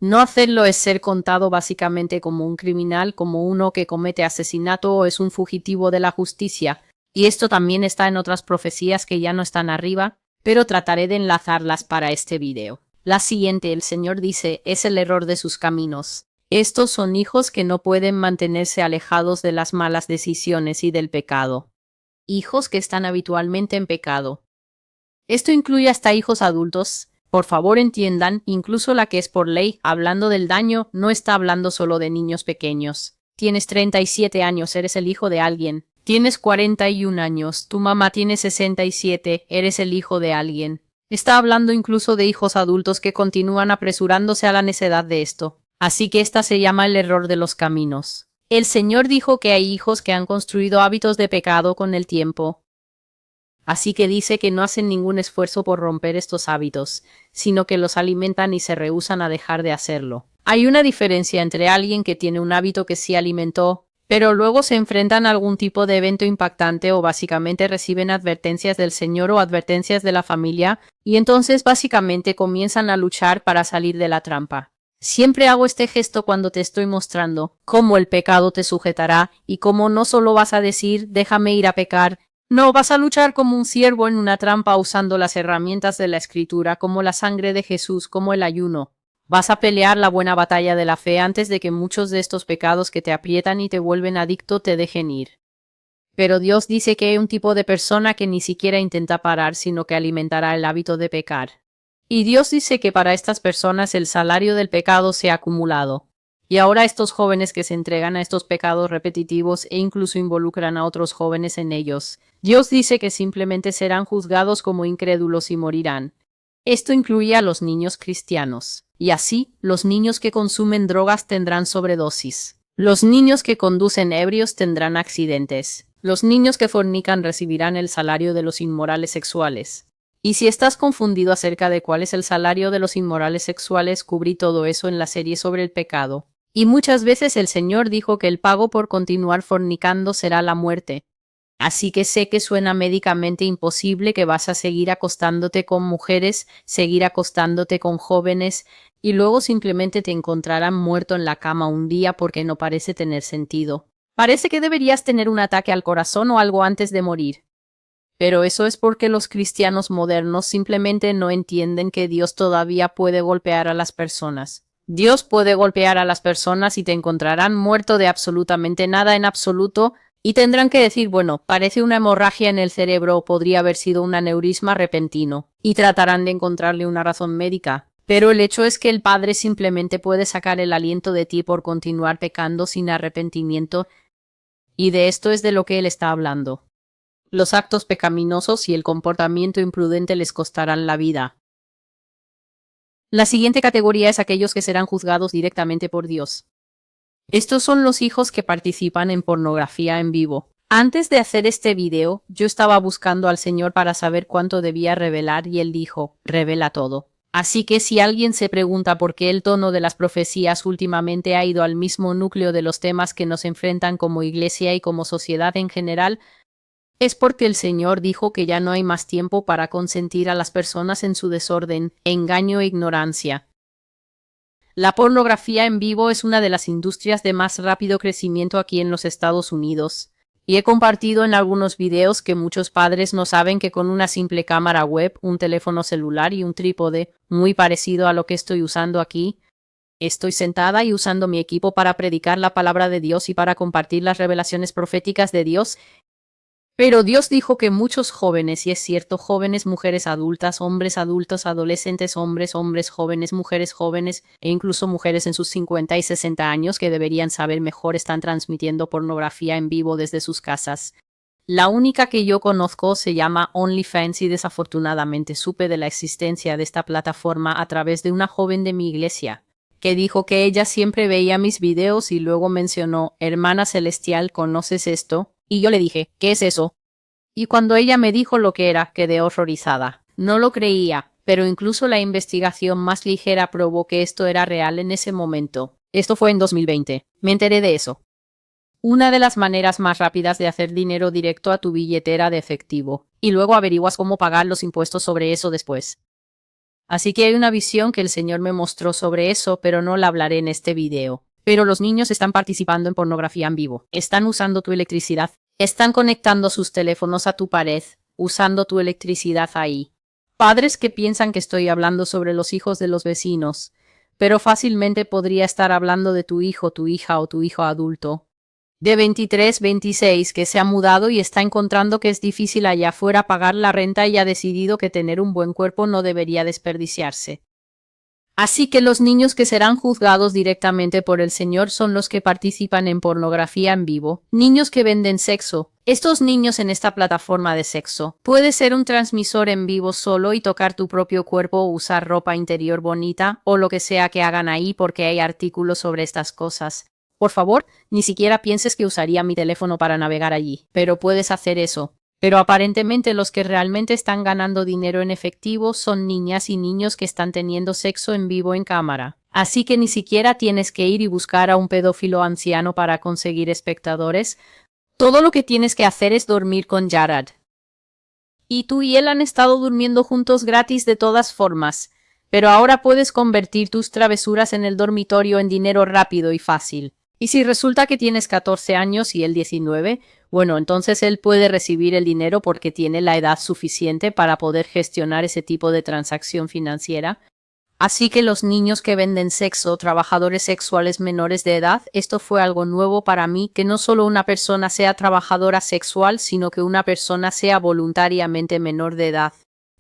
No hacerlo es ser contado básicamente como un criminal, como uno que comete asesinato o es un fugitivo de la justicia. Y esto también está en otras profecías que ya no están arriba, pero trataré de enlazarlas para este video. La siguiente, el Señor dice, es el error de sus caminos. Estos son hijos que no pueden mantenerse alejados de las malas decisiones y del pecado. Hijos que están habitualmente en pecado. Esto incluye hasta hijos adultos. Por favor entiendan, incluso la que es por ley, hablando del daño, no está hablando solo de niños pequeños. Tienes 37 años, eres el hijo de alguien. Tienes 41 años, tu mamá tiene 67, eres el hijo de alguien. Está hablando incluso de hijos adultos que continúan apresurándose a la necedad de esto. Así que esta se llama el error de los caminos. El Señor dijo que hay hijos que han construido hábitos de pecado con el tiempo. Así que dice que no hacen ningún esfuerzo por romper estos hábitos, sino que los alimentan y se rehúsan a dejar de hacerlo. Hay una diferencia entre alguien que tiene un hábito que sí alimentó, pero luego se enfrentan a algún tipo de evento impactante o básicamente reciben advertencias del Señor o advertencias de la familia, y entonces básicamente comienzan a luchar para salir de la trampa. Siempre hago este gesto cuando te estoy mostrando cómo el pecado te sujetará y cómo no solo vas a decir déjame ir a pecar, no, vas a luchar como un ciervo en una trampa usando las herramientas de la Escritura como la sangre de Jesús, como el ayuno. Vas a pelear la buena batalla de la fe antes de que muchos de estos pecados que te aprietan y te vuelven adicto te dejen ir. Pero Dios dice que hay un tipo de persona que ni siquiera intenta parar, sino que alimentará el hábito de pecar. Y Dios dice que para estas personas el salario del pecado se ha acumulado. Y ahora estos jóvenes que se entregan a estos pecados repetitivos e incluso involucran a otros jóvenes en ellos, Dios dice que simplemente serán juzgados como incrédulos y morirán. Esto incluye a los niños cristianos. Y así, los niños que consumen drogas tendrán sobredosis. Los niños que conducen ebrios tendrán accidentes. Los niños que fornican recibirán el salario de los inmorales sexuales. Y si estás confundido acerca de cuál es el salario de los inmorales sexuales, cubrí todo eso en la serie sobre el pecado. Y muchas veces el Señor dijo que el pago por continuar fornicando será la muerte. Así que sé que suena médicamente imposible que vas a seguir acostándote con mujeres, seguir acostándote con jóvenes, y luego simplemente te encontrarán muerto en la cama un día porque no parece tener sentido. Parece que deberías tener un ataque al corazón o algo antes de morir. Pero eso es porque los cristianos modernos simplemente no entienden que Dios todavía puede golpear a las personas. Dios puede golpear a las personas y te encontrarán muerto de absolutamente nada en absoluto, y tendrán que decir, bueno, parece una hemorragia en el cerebro o podría haber sido un aneurisma repentino, y tratarán de encontrarle una razón médica. Pero el hecho es que el Padre simplemente puede sacar el aliento de ti por continuar pecando sin arrepentimiento, y de esto es de lo que Él está hablando. Los actos pecaminosos y el comportamiento imprudente les costarán la vida. La siguiente categoría es aquellos que serán juzgados directamente por Dios. Estos son los hijos que participan en pornografía en vivo. Antes de hacer este video, yo estaba buscando al Señor para saber cuánto debía revelar y Él dijo, revela todo. Así que si alguien se pregunta por qué el tono de las profecías últimamente ha ido al mismo núcleo de los temas que nos enfrentan como iglesia y como sociedad en general, es porque el Señor dijo que ya no hay más tiempo para consentir a las personas en su desorden, engaño e ignorancia. La pornografía en vivo es una de las industrias de más rápido crecimiento aquí en los Estados Unidos, y he compartido en algunos videos que muchos padres no saben que con una simple cámara web, un teléfono celular y un trípode, muy parecido a lo que estoy usando aquí, estoy sentada y usando mi equipo para predicar la palabra de Dios y para compartir las revelaciones proféticas de Dios. Pero Dios dijo que muchos jóvenes, y es cierto, jóvenes, mujeres adultas, hombres adultos, adolescentes, hombres, jóvenes, mujeres jóvenes, e incluso mujeres en sus 50 y 60 años que deberían saber mejor, están transmitiendo pornografía en vivo desde sus casas. La única que yo conozco se llama OnlyFans y desafortunadamente supe de la existencia de esta plataforma a través de una joven de mi iglesia, que dijo que ella siempre veía mis videos y luego mencionó, hermana celestial, ¿conoces esto? Y yo le dije, ¿qué es eso? Y cuando ella me dijo lo que era, quedé horrorizada. No lo creía, pero incluso la investigación más ligera probó que esto era real en ese momento. Esto fue en 2020. Me enteré de eso. Una de las maneras más rápidas de hacer dinero directo a tu billetera de efectivo. Y luego averiguas cómo pagar los impuestos sobre eso después. Así que hay una visión que el Señor me mostró sobre eso, pero no la hablaré en este video. Pero los niños están participando en pornografía en vivo. Están usando tu electricidad. Están conectando sus teléfonos a tu pared, usando tu electricidad ahí. Padres que piensan que estoy hablando sobre los hijos de los vecinos, pero fácilmente podría estar hablando de tu hijo, tu hija o tu hijo adulto, de 23, 26, que se ha mudado y está encontrando que es difícil allá afuera pagar la renta y ha decidido que tener un buen cuerpo no debería desperdiciarse. Así que los niños que serán juzgados directamente por el Señor son los que participan en pornografía en vivo, niños que venden sexo. Estos niños en esta plataforma de sexo. Puede ser un transmisor en vivo solo y tocar tu propio cuerpo o usar ropa interior bonita o lo que sea que hagan ahí porque hay artículos sobre estas cosas. Por favor, ni siquiera pienses que usaría mi teléfono para navegar allí, pero puedes hacer eso. Pero aparentemente los que realmente están ganando dinero en efectivo son niñas y niños que están teniendo sexo en vivo en cámara. Así que ni siquiera tienes que ir y buscar a un pedófilo anciano para conseguir espectadores. Todo lo que tienes que hacer es dormir con Jared. Y tú y él han estado durmiendo juntos gratis de todas formas. Pero ahora puedes convertir tus travesuras en el dormitorio en dinero rápido y fácil. Y si resulta que tienes 14 años y él 19, bueno, entonces él puede recibir el dinero porque tiene la edad suficiente para poder gestionar ese tipo de transacción financiera. Así que los niños que venden sexo, trabajadores sexuales menores de edad, esto fue algo nuevo para mí, que no solo una persona sea trabajadora sexual, sino que una persona sea voluntariamente menor de edad.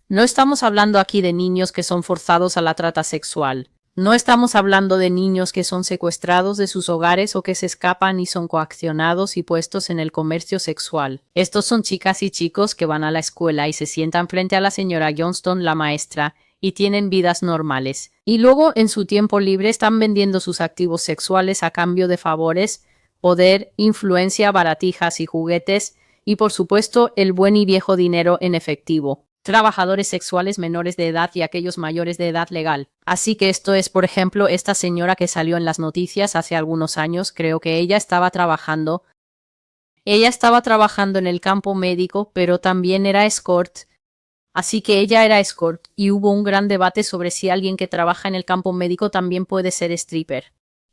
No estamos hablando aquí de niños que son forzados a la trata sexual. No estamos hablando de niños que son secuestrados de sus hogares o que se escapan y son coaccionados y puestos en el comercio sexual. Estos son chicas y chicos que van a la escuela y se sientan frente a la señora Johnston, la maestra, y tienen vidas normales. Y luego, en su tiempo libre, están vendiendo sus activos sexuales a cambio de favores, poder, influencia, baratijas y juguetes, y por supuesto, el buen y viejo dinero en efectivo. Trabajadores sexuales menores de edad y aquellos mayores de edad legal. Así que esto es, por ejemplo, esta señora que salió en las noticias hace algunos años, creo que ella estaba trabajando en el campo médico, pero también era escort. Así que ella era escort, y hubo un gran debate sobre si alguien que trabaja en el campo médico también puede ser stripper.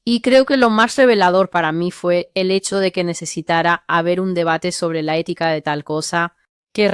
Y creo que lo más revelador para mí fue el hecho de que necesitara haber un debate sobre la ética de tal cosa, que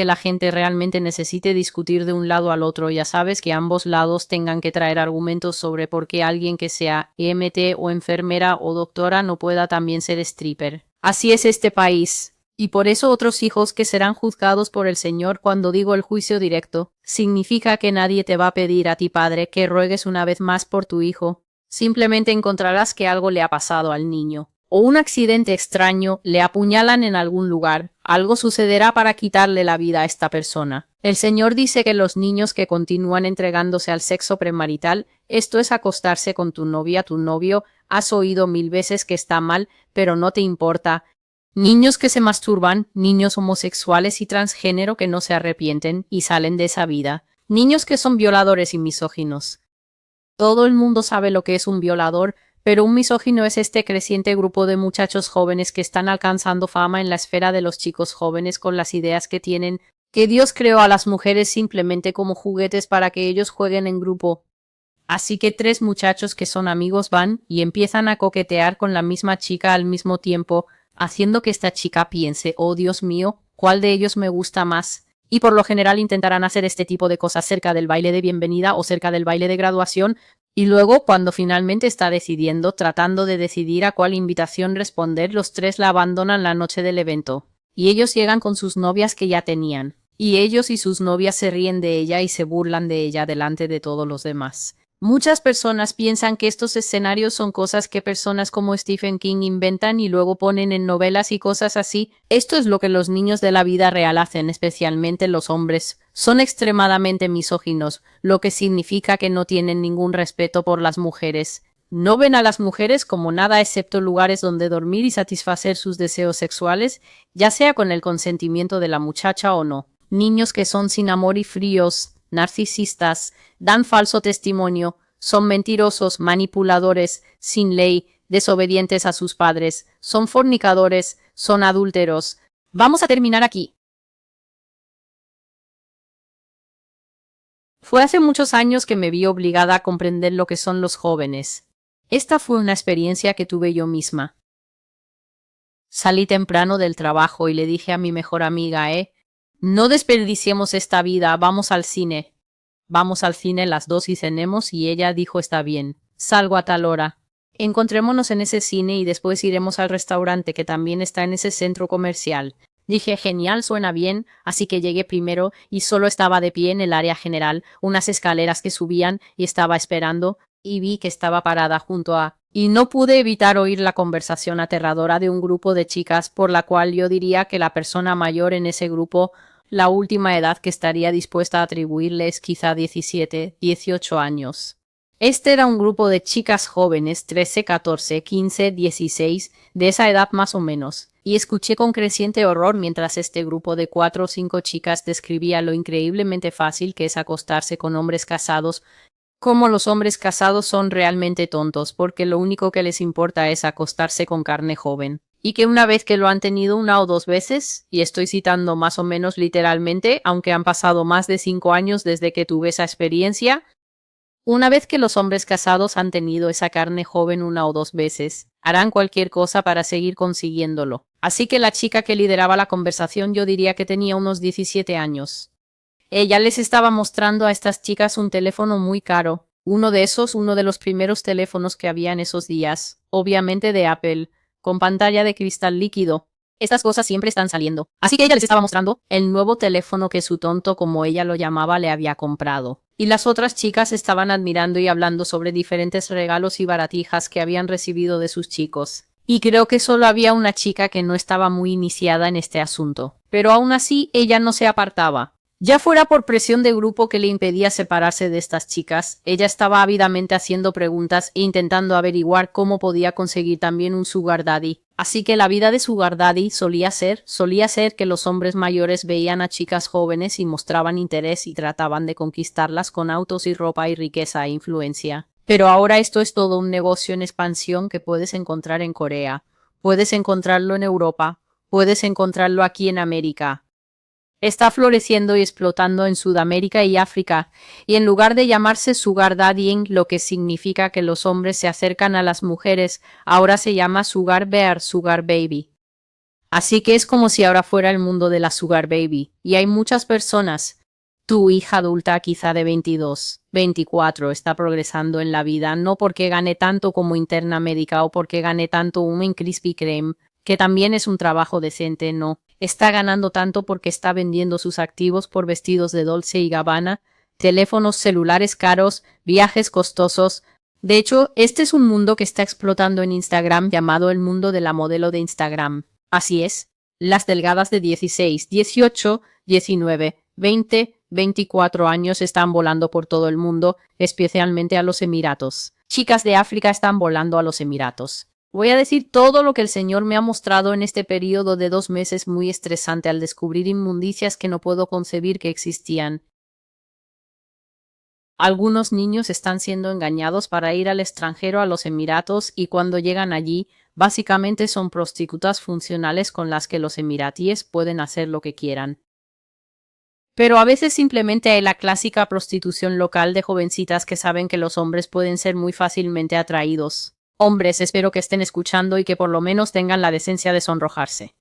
la gente realmente necesite discutir de un lado al otro, ya sabes, que ambos lados tengan que traer argumentos sobre por qué alguien que sea EMT o enfermera o doctora no pueda también ser stripper. Así es este país. Y por eso otros hijos que serán juzgados por el Señor cuando digo el juicio directo, significa que nadie te va a pedir a ti, padre, que ruegues una vez más por tu hijo. Simplemente encontrarás que algo le ha pasado al niño. O un accidente extraño, le apuñalan en algún lugar, algo sucederá para quitarle la vida a esta persona. El Señor dice que los niños que continúan entregándose al sexo premarital, esto es acostarse con tu novia, tu novio, has oído 1000 veces que está mal, pero no te importa. Niños que se masturban, niños homosexuales y transgénero que no se arrepienten y salen de esa vida. Niños que son violadores y misóginos. Todo el mundo sabe lo que es un violador, pero un misógino es este creciente grupo de muchachos jóvenes que están alcanzando fama en la esfera de los chicos jóvenes con las ideas que tienen, que Dios creó a las mujeres simplemente como juguetes para que ellos jueguen en grupo. Así que 3 muchachos que son amigos van y empiezan a coquetear con la misma chica al mismo tiempo, haciendo que esta chica piense, oh Dios mío, ¿cuál de ellos me gusta más? Y por lo general intentarán hacer este tipo de cosas cerca del baile de bienvenida o cerca del baile de graduación, y luego, cuando finalmente está tratando de decidir a cuál invitación responder, los 3 la abandonan la noche del evento. Y ellos llegan con sus novias que ya tenían. Y ellos y sus novias se ríen de ella y se burlan de ella delante de todos los demás. Muchas personas piensan que estos escenarios son cosas que personas como Stephen King inventan y luego ponen en novelas y cosas así. Esto es lo que los niños de la vida real hacen, especialmente los hombres. Son extremadamente misóginos, lo que significa que no tienen ningún respeto por las mujeres. No ven a las mujeres como nada excepto lugares donde dormir y satisfacer sus deseos sexuales, ya sea con el consentimiento de la muchacha o no. Niños que son sin amor y fríos, narcisistas, dan falso testimonio, son mentirosos, manipuladores, sin ley, desobedientes a sus padres, son fornicadores, son adúlteros. Vamos a terminar aquí. Fue hace muchos años que me vi obligada a comprender lo que son los jóvenes. Esta fue una experiencia que tuve yo misma. Salí temprano del trabajo y le dije a mi mejor amiga, no desperdiciemos esta vida, vamos al cine. Vamos al cine las 2 y cenemos, y ella dijo está bien, salgo a tal hora. Encontrémonos en ese cine y después iremos al restaurante que también está en ese centro comercial. Dije genial, suena bien, así que llegué primero y solo estaba de pie en el área general, unas escaleras que subían, y estaba esperando, y vi que estaba parada junto a... Y no pude evitar oír la conversación aterradora de un grupo de chicas, por la cual yo diría que la persona mayor en ese grupo, la última edad que estaría dispuesta a atribuirle es quizá 17, 18 años. Este era un grupo de chicas jóvenes, 13, 14, 15, 16, de esa edad más o menos, y escuché con creciente horror mientras este grupo de 4 o 5 chicas describía lo increíblemente fácil que es acostarse con hombres casados, como los hombres casados son realmente tontos porque lo único que les importa es acostarse con carne joven. Y que una vez que lo han tenido 1 o 2 veces, y estoy citando más o menos literalmente, aunque han pasado más de 5 años desde que tuve esa experiencia, una vez que los hombres casados han tenido esa carne joven 1 o 2 veces, harán cualquier cosa para seguir consiguiéndolo. Así que la chica que lideraba la conversación yo diría que tenía unos 17 años. Ella les estaba mostrando a estas chicas un teléfono muy caro, uno de los primeros teléfonos que había en esos días, obviamente de Apple, con pantalla de cristal líquido. Estas cosas siempre están saliendo. Así que ella les estaba mostrando el nuevo teléfono que su tonto, como ella lo llamaba, le había comprado. Y las otras chicas estaban admirando y hablando sobre diferentes regalos y baratijas que habían recibido de sus chicos. Y creo que solo había una chica que no estaba muy iniciada en este asunto. Pero aún así, ella no se apartaba. Ya fuera por presión de grupo que le impedía separarse de estas chicas, ella estaba ávidamente haciendo preguntas e intentando averiguar cómo podía conseguir también un sugar daddy. Así que la vida de sugar daddy solía ser que los hombres mayores veían a chicas jóvenes y mostraban interés y trataban de conquistarlas con autos y ropa y riqueza e influencia. Pero ahora esto es todo un negocio en expansión que puedes encontrar en Corea, puedes encontrarlo en Europa, puedes encontrarlo aquí en América. Está floreciendo y explotando en Sudamérica y África, y en lugar de llamarse sugar daddying, lo que significa que los hombres se acercan a las mujeres, ahora se llama sugar bear, sugar baby. Así que es como si ahora fuera el mundo de la sugar baby, y hay muchas personas. Tu hija adulta, quizá de 22, 24, está progresando en la vida, no porque gane tanto como interna médica o porque gane tanto un Krispy Kreme, que también es un trabajo decente, no. Está ganando tanto porque está vendiendo sus activos por vestidos de Dolce y Gabbana, teléfonos celulares caros, viajes costosos. De hecho, este es un mundo que está explotando en Instagram llamado el mundo de la modelo de Instagram. Así es. Las delgadas de 16, 18, 19, 20, 24 años están volando por todo el mundo, especialmente a los Emiratos. Chicas de África están volando a los Emiratos. Voy a decir todo lo que el Señor me ha mostrado en este periodo de 2 meses muy estresante al descubrir inmundicias que no puedo concebir que existían. Algunos niños están siendo engañados para ir al extranjero a los Emiratos y cuando llegan allí, básicamente son prostitutas funcionales con las que los emiratíes pueden hacer lo que quieran. Pero a veces simplemente hay la clásica prostitución local de jovencitas que saben que los hombres pueden ser muy fácilmente atraídos. Hombres, espero que estén escuchando y que por lo menos tengan la decencia de sonrojarse.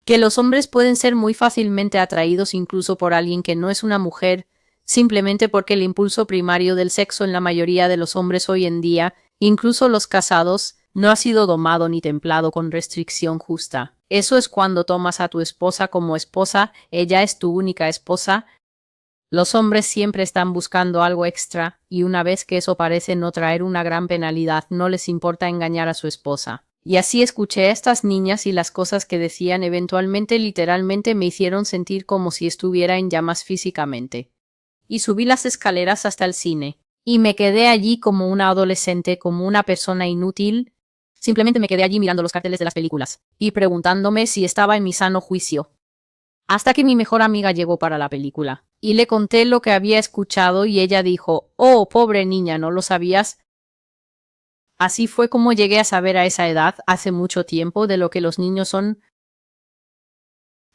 Que los hombres pueden ser muy fácilmente atraídos incluso por alguien que no es una mujer, simplemente porque el impulso primario del sexo en la mayoría de los hombres hoy en día, incluso los casados, no ha sido domado ni templado con restricción justa. Eso es cuando tomas a tu esposa como esposa, ella es tu única esposa. Los hombres siempre están buscando algo extra, y una vez que eso parece no traer una gran penalidad, no les importa engañar a su esposa. Y así escuché a estas niñas y las cosas que decían eventualmente literalmente me hicieron sentir como si estuviera en llamas físicamente. Y subí las escaleras hasta el cine. Y me quedé allí como una adolescente, como una persona inútil. Simplemente me quedé allí mirando los carteles de las películas, y preguntándome si estaba en mi sano juicio. Hasta que mi mejor amiga llegó para la película. Y le conté lo que había escuchado y ella dijo, «Oh, pobre niña, ¿no lo sabías?» Así fue como llegué a saber a esa edad, hace mucho tiempo, de lo que los niños son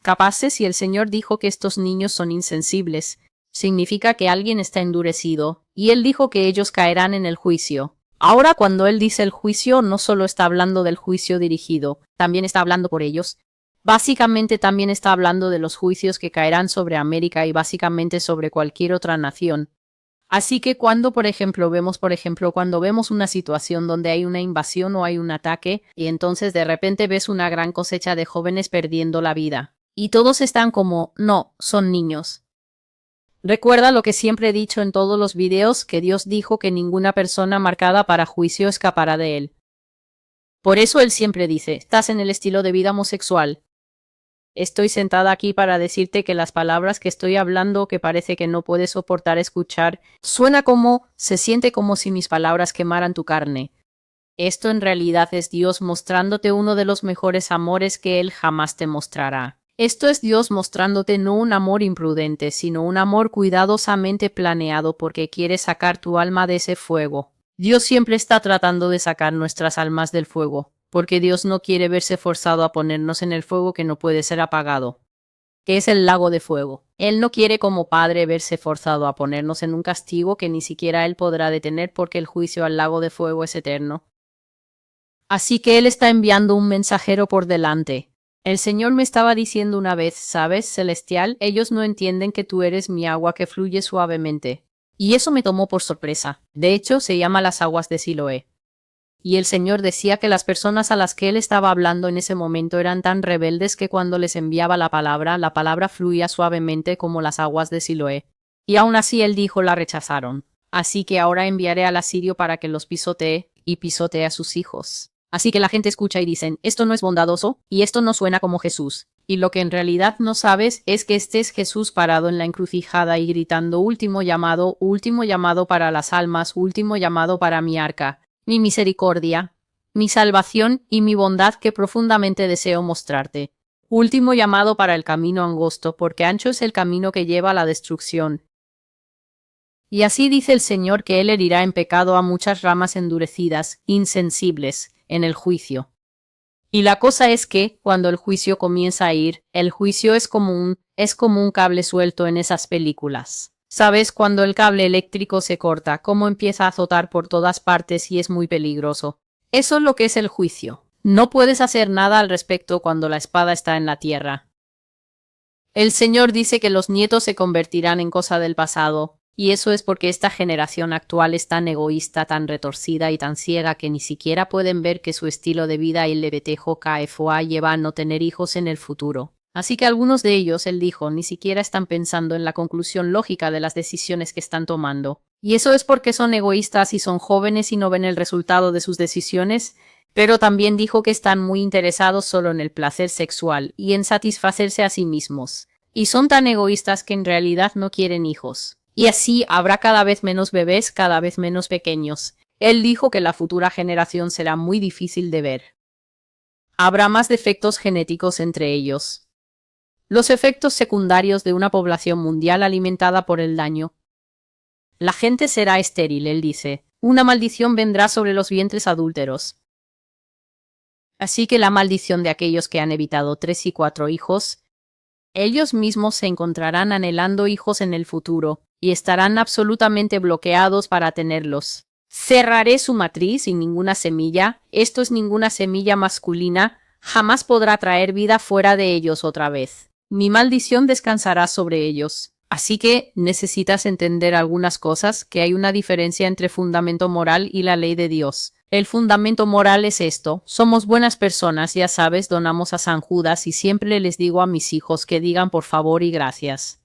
capaces y el Señor dijo que estos niños son insensibles. Significa que alguien está endurecido, y Él dijo que ellos caerán en el juicio. Ahora cuando Él dice el juicio, no solo está hablando del juicio dirigido, también está hablando por ellos. Básicamente también está hablando de los juicios que caerán sobre América y básicamente sobre cualquier otra nación. Así que cuando, por ejemplo, cuando vemos una situación donde hay una invasión o hay un ataque, y entonces de repente ves una gran cosecha de jóvenes perdiendo la vida. Y todos están como, no, son niños. Recuerda lo que siempre he dicho en todos los videos, que Dios dijo que ninguna persona marcada para juicio escapará de él. Por eso él siempre dice, estás en el estilo de vida homosexual. Estoy sentada aquí para decirte que las palabras que estoy hablando, que parece que no puedes soportar escuchar, se siente como si mis palabras quemaran tu carne. Esto en realidad es Dios mostrándote uno de los mejores amores que Él jamás te mostrará. Esto es Dios mostrándote no un amor imprudente, sino un amor cuidadosamente planeado porque quiere sacar tu alma de ese fuego. Dios siempre está tratando de sacar nuestras almas del fuego, porque Dios no quiere verse forzado a ponernos en el fuego que no puede ser apagado, que es el lago de fuego. Él no quiere como padre verse forzado a ponernos en un castigo que ni siquiera Él podrá detener porque el juicio al lago de fuego es eterno. Así que Él está enviando un mensajero por delante. El Señor me estaba diciendo una vez, ¿sabes, Celestial? Ellos no entienden que tú eres mi agua que fluye suavemente. Y eso me tomó por sorpresa. De hecho, se llama las aguas de Siloé. Y el Señor decía que las personas a las que él estaba hablando en ese momento eran tan rebeldes que cuando les enviaba la palabra fluía suavemente como las aguas de Siloé. Y aún así él dijo, la rechazaron. Así que ahora enviaré al asirio para que los pisotee, y pisotee a sus hijos. Así que la gente escucha y dicen, esto no es bondadoso, y esto no suena como Jesús. Y lo que en realidad no sabes es que este es Jesús parado en la encrucijada y gritando, último llamado para las almas, último llamado para mi arca, mi misericordia, mi salvación y mi bondad que profundamente deseo mostrarte. Último llamado para el camino angosto, porque ancho es el camino que lleva a la destrucción. Y así dice el Señor que Él herirá en pecado a muchas ramas endurecidas, insensibles, en el juicio. Y la cosa es que, cuando el juicio comienza a ir, el juicio es como un cable suelto en esas películas. ¿Sabes? Cuando el cable eléctrico se corta, cómo empieza a azotar por todas partes y es muy peligroso. Eso es lo que es el juicio. No puedes hacer nada al respecto cuando la espada está en la tierra. El Señor dice que los nietos se convertirán en cosa del pasado, y eso es porque esta generación actual es tan egoísta, tan retorcida y tan ciega que ni siquiera pueden ver que su estilo de vida LGBTQIA lleva a no tener hijos en el futuro. Así que algunos de ellos, él dijo, ni siquiera están pensando en la conclusión lógica de las decisiones que están tomando. Y eso es porque son egoístas y son jóvenes y no ven el resultado de sus decisiones, pero también dijo que están muy interesados solo en el placer sexual y en satisfacerse a sí mismos. Y son tan egoístas que en realidad no quieren hijos. Y así habrá cada vez menos bebés, cada vez menos pequeños. Él dijo que la futura generación será muy difícil de ver. Habrá más defectos genéticos entre ellos. Los efectos secundarios de una población mundial alimentada por el daño. La gente será estéril, él dice. Una maldición vendrá sobre los vientres adúlteros. Así que la maldición de aquellos que han evitado 3 y 4 hijos, ellos mismos se encontrarán anhelando hijos en el futuro, y estarán absolutamente bloqueados para tenerlos. Cerraré su matriz sin ninguna semilla, esto es ninguna semilla masculina, jamás podrá traer vida fuera de ellos otra vez. Mi maldición descansará sobre ellos. Así que necesitas entender algunas cosas, que hay una diferencia entre fundamento moral y la ley de Dios. El fundamento moral es esto, somos buenas personas, ya sabes, donamos a San Judas y siempre les digo a mis hijos que digan por favor y gracias.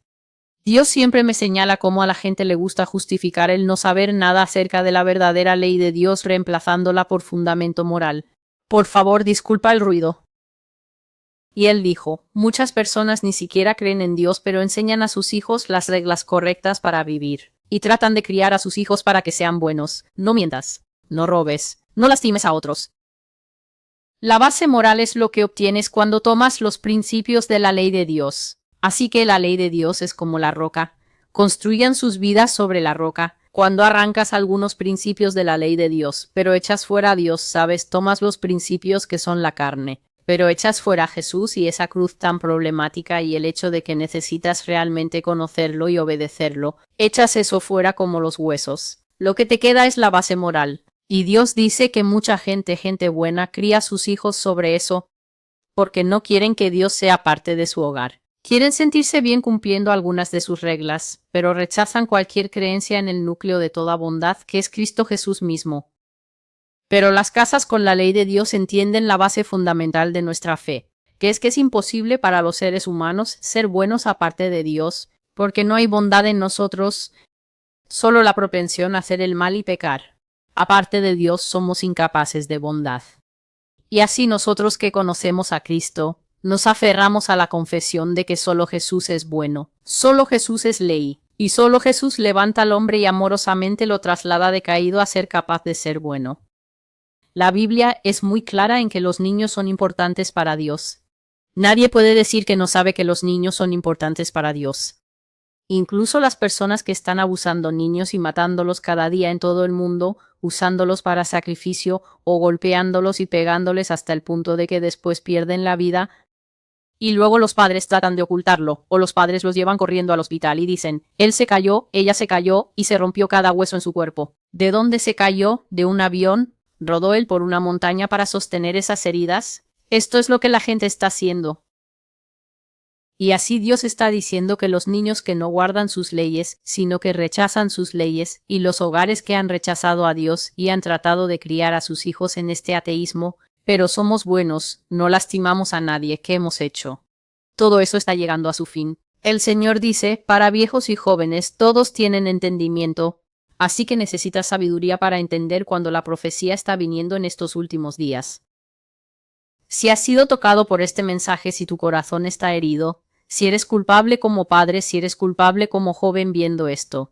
Dios siempre me señala cómo a la gente le gusta justificar el no saber nada acerca de la verdadera ley de Dios reemplazándola por fundamento moral. Por favor, disculpa el ruido. Y él dijo, muchas personas ni siquiera creen en Dios pero enseñan a sus hijos las reglas correctas para vivir. Y tratan de criar a sus hijos para que sean buenos. No mientas, no robes, no lastimes a otros. La base moral es lo que obtienes cuando tomas los principios de la ley de Dios. Así que la ley de Dios es como la roca. Construyan sus vidas sobre la roca. Cuando arrancas algunos principios de la ley de Dios, pero echas fuera a Dios, sabes, tomas los principios que son la carne. Pero echas fuera a Jesús y esa cruz tan problemática y el hecho de que necesitas realmente conocerlo y obedecerlo, echas eso fuera como los huesos. Lo que te queda es la base moral. Y Dios dice que mucha gente buena, cría a sus hijos sobre eso, porque no quieren que Dios sea parte de su hogar. Quieren sentirse bien cumpliendo algunas de sus reglas, pero rechazan cualquier creencia en el núcleo de toda bondad, que es Cristo Jesús mismo. Pero las casas con la ley de Dios entienden la base fundamental de nuestra fe, que es imposible para los seres humanos ser buenos aparte de Dios, porque no hay bondad en nosotros, solo la propensión a hacer el mal y pecar. Aparte de Dios somos incapaces de bondad. Y así nosotros que conocemos a Cristo, nos aferramos a la confesión de que solo Jesús es bueno, solo Jesús es ley, y solo Jesús levanta al hombre y amorosamente lo traslada de caído a ser capaz de ser bueno. La Biblia es muy clara en que los niños son importantes para Dios. Nadie puede decir que no sabe que los niños son importantes para Dios. Incluso las personas que están abusando niños y matándolos cada día en todo el mundo, usándolos para sacrificio o golpeándolos y pegándoles hasta el punto de que después pierden la vida, y luego los padres tratan de ocultarlo, o los padres los llevan corriendo al hospital y dicen, él se cayó, ella se cayó y se rompió cada hueso en su cuerpo. ¿De dónde se cayó? ¿De un avión? ¿Rodó él por una montaña para sostener esas heridas? Esto es lo que la gente está haciendo. Y así Dios está diciendo que los niños que no guardan sus leyes, sino que rechazan sus leyes, y los hogares que han rechazado a Dios y han tratado de criar a sus hijos en este ateísmo, pero somos buenos, no lastimamos a nadie, ¿qué hemos hecho? Todo eso está llegando a su fin. El Señor dice, para viejos y jóvenes, todos tienen entendimiento, así que necesitas sabiduría para entender cuando la profecía está viniendo en estos últimos días. Si has sido tocado por este mensaje, si tu corazón está herido, si eres culpable como padre, si eres culpable como joven viendo esto,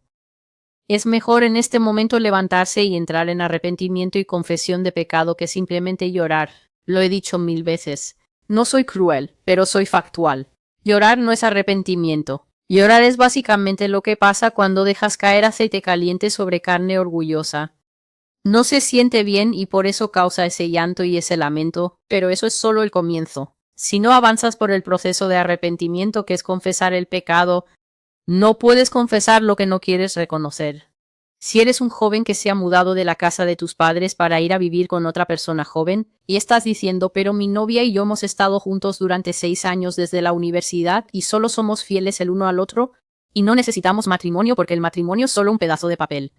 es mejor en este momento levantarse y entrar en arrepentimiento y confesión de pecado que simplemente llorar. Lo he dicho 1000 veces. No soy cruel, pero soy factual. Llorar no es arrepentimiento. Llorar es básicamente lo que pasa cuando dejas caer aceite caliente sobre carne orgullosa. No se siente bien y por eso causa ese llanto y ese lamento, pero eso es solo el comienzo. Si no avanzas por el proceso de arrepentimiento, que es confesar el pecado, no puedes confesar lo que no quieres reconocer. Si eres un joven que se ha mudado de la casa de tus padres para ir a vivir con otra persona joven, y estás diciendo, pero mi novia y yo hemos estado juntos durante 6 años desde la universidad y solo somos fieles el uno al otro, y no necesitamos matrimonio porque el matrimonio es solo un pedazo de papel.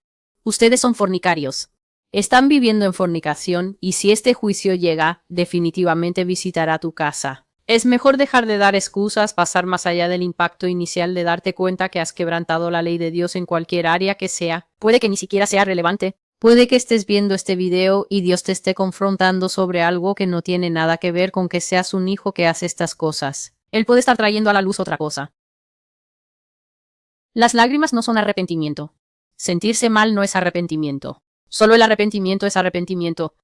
Ustedes son fornicarios. Están viviendo en fornicación, y si este juicio llega, definitivamente visitará tu casa. Es mejor dejar de dar excusas, pasar más allá del impacto inicial de darte cuenta que has quebrantado la ley de Dios en cualquier área que sea. Puede que ni siquiera sea relevante. Puede que estés viendo este video y Dios te esté confrontando sobre algo que no tiene nada que ver con que seas un hijo que hace estas cosas. Él puede estar trayendo a la luz otra cosa. Las lágrimas no son arrepentimiento. Sentirse mal no es arrepentimiento. Solo el arrepentimiento es arrepentimiento.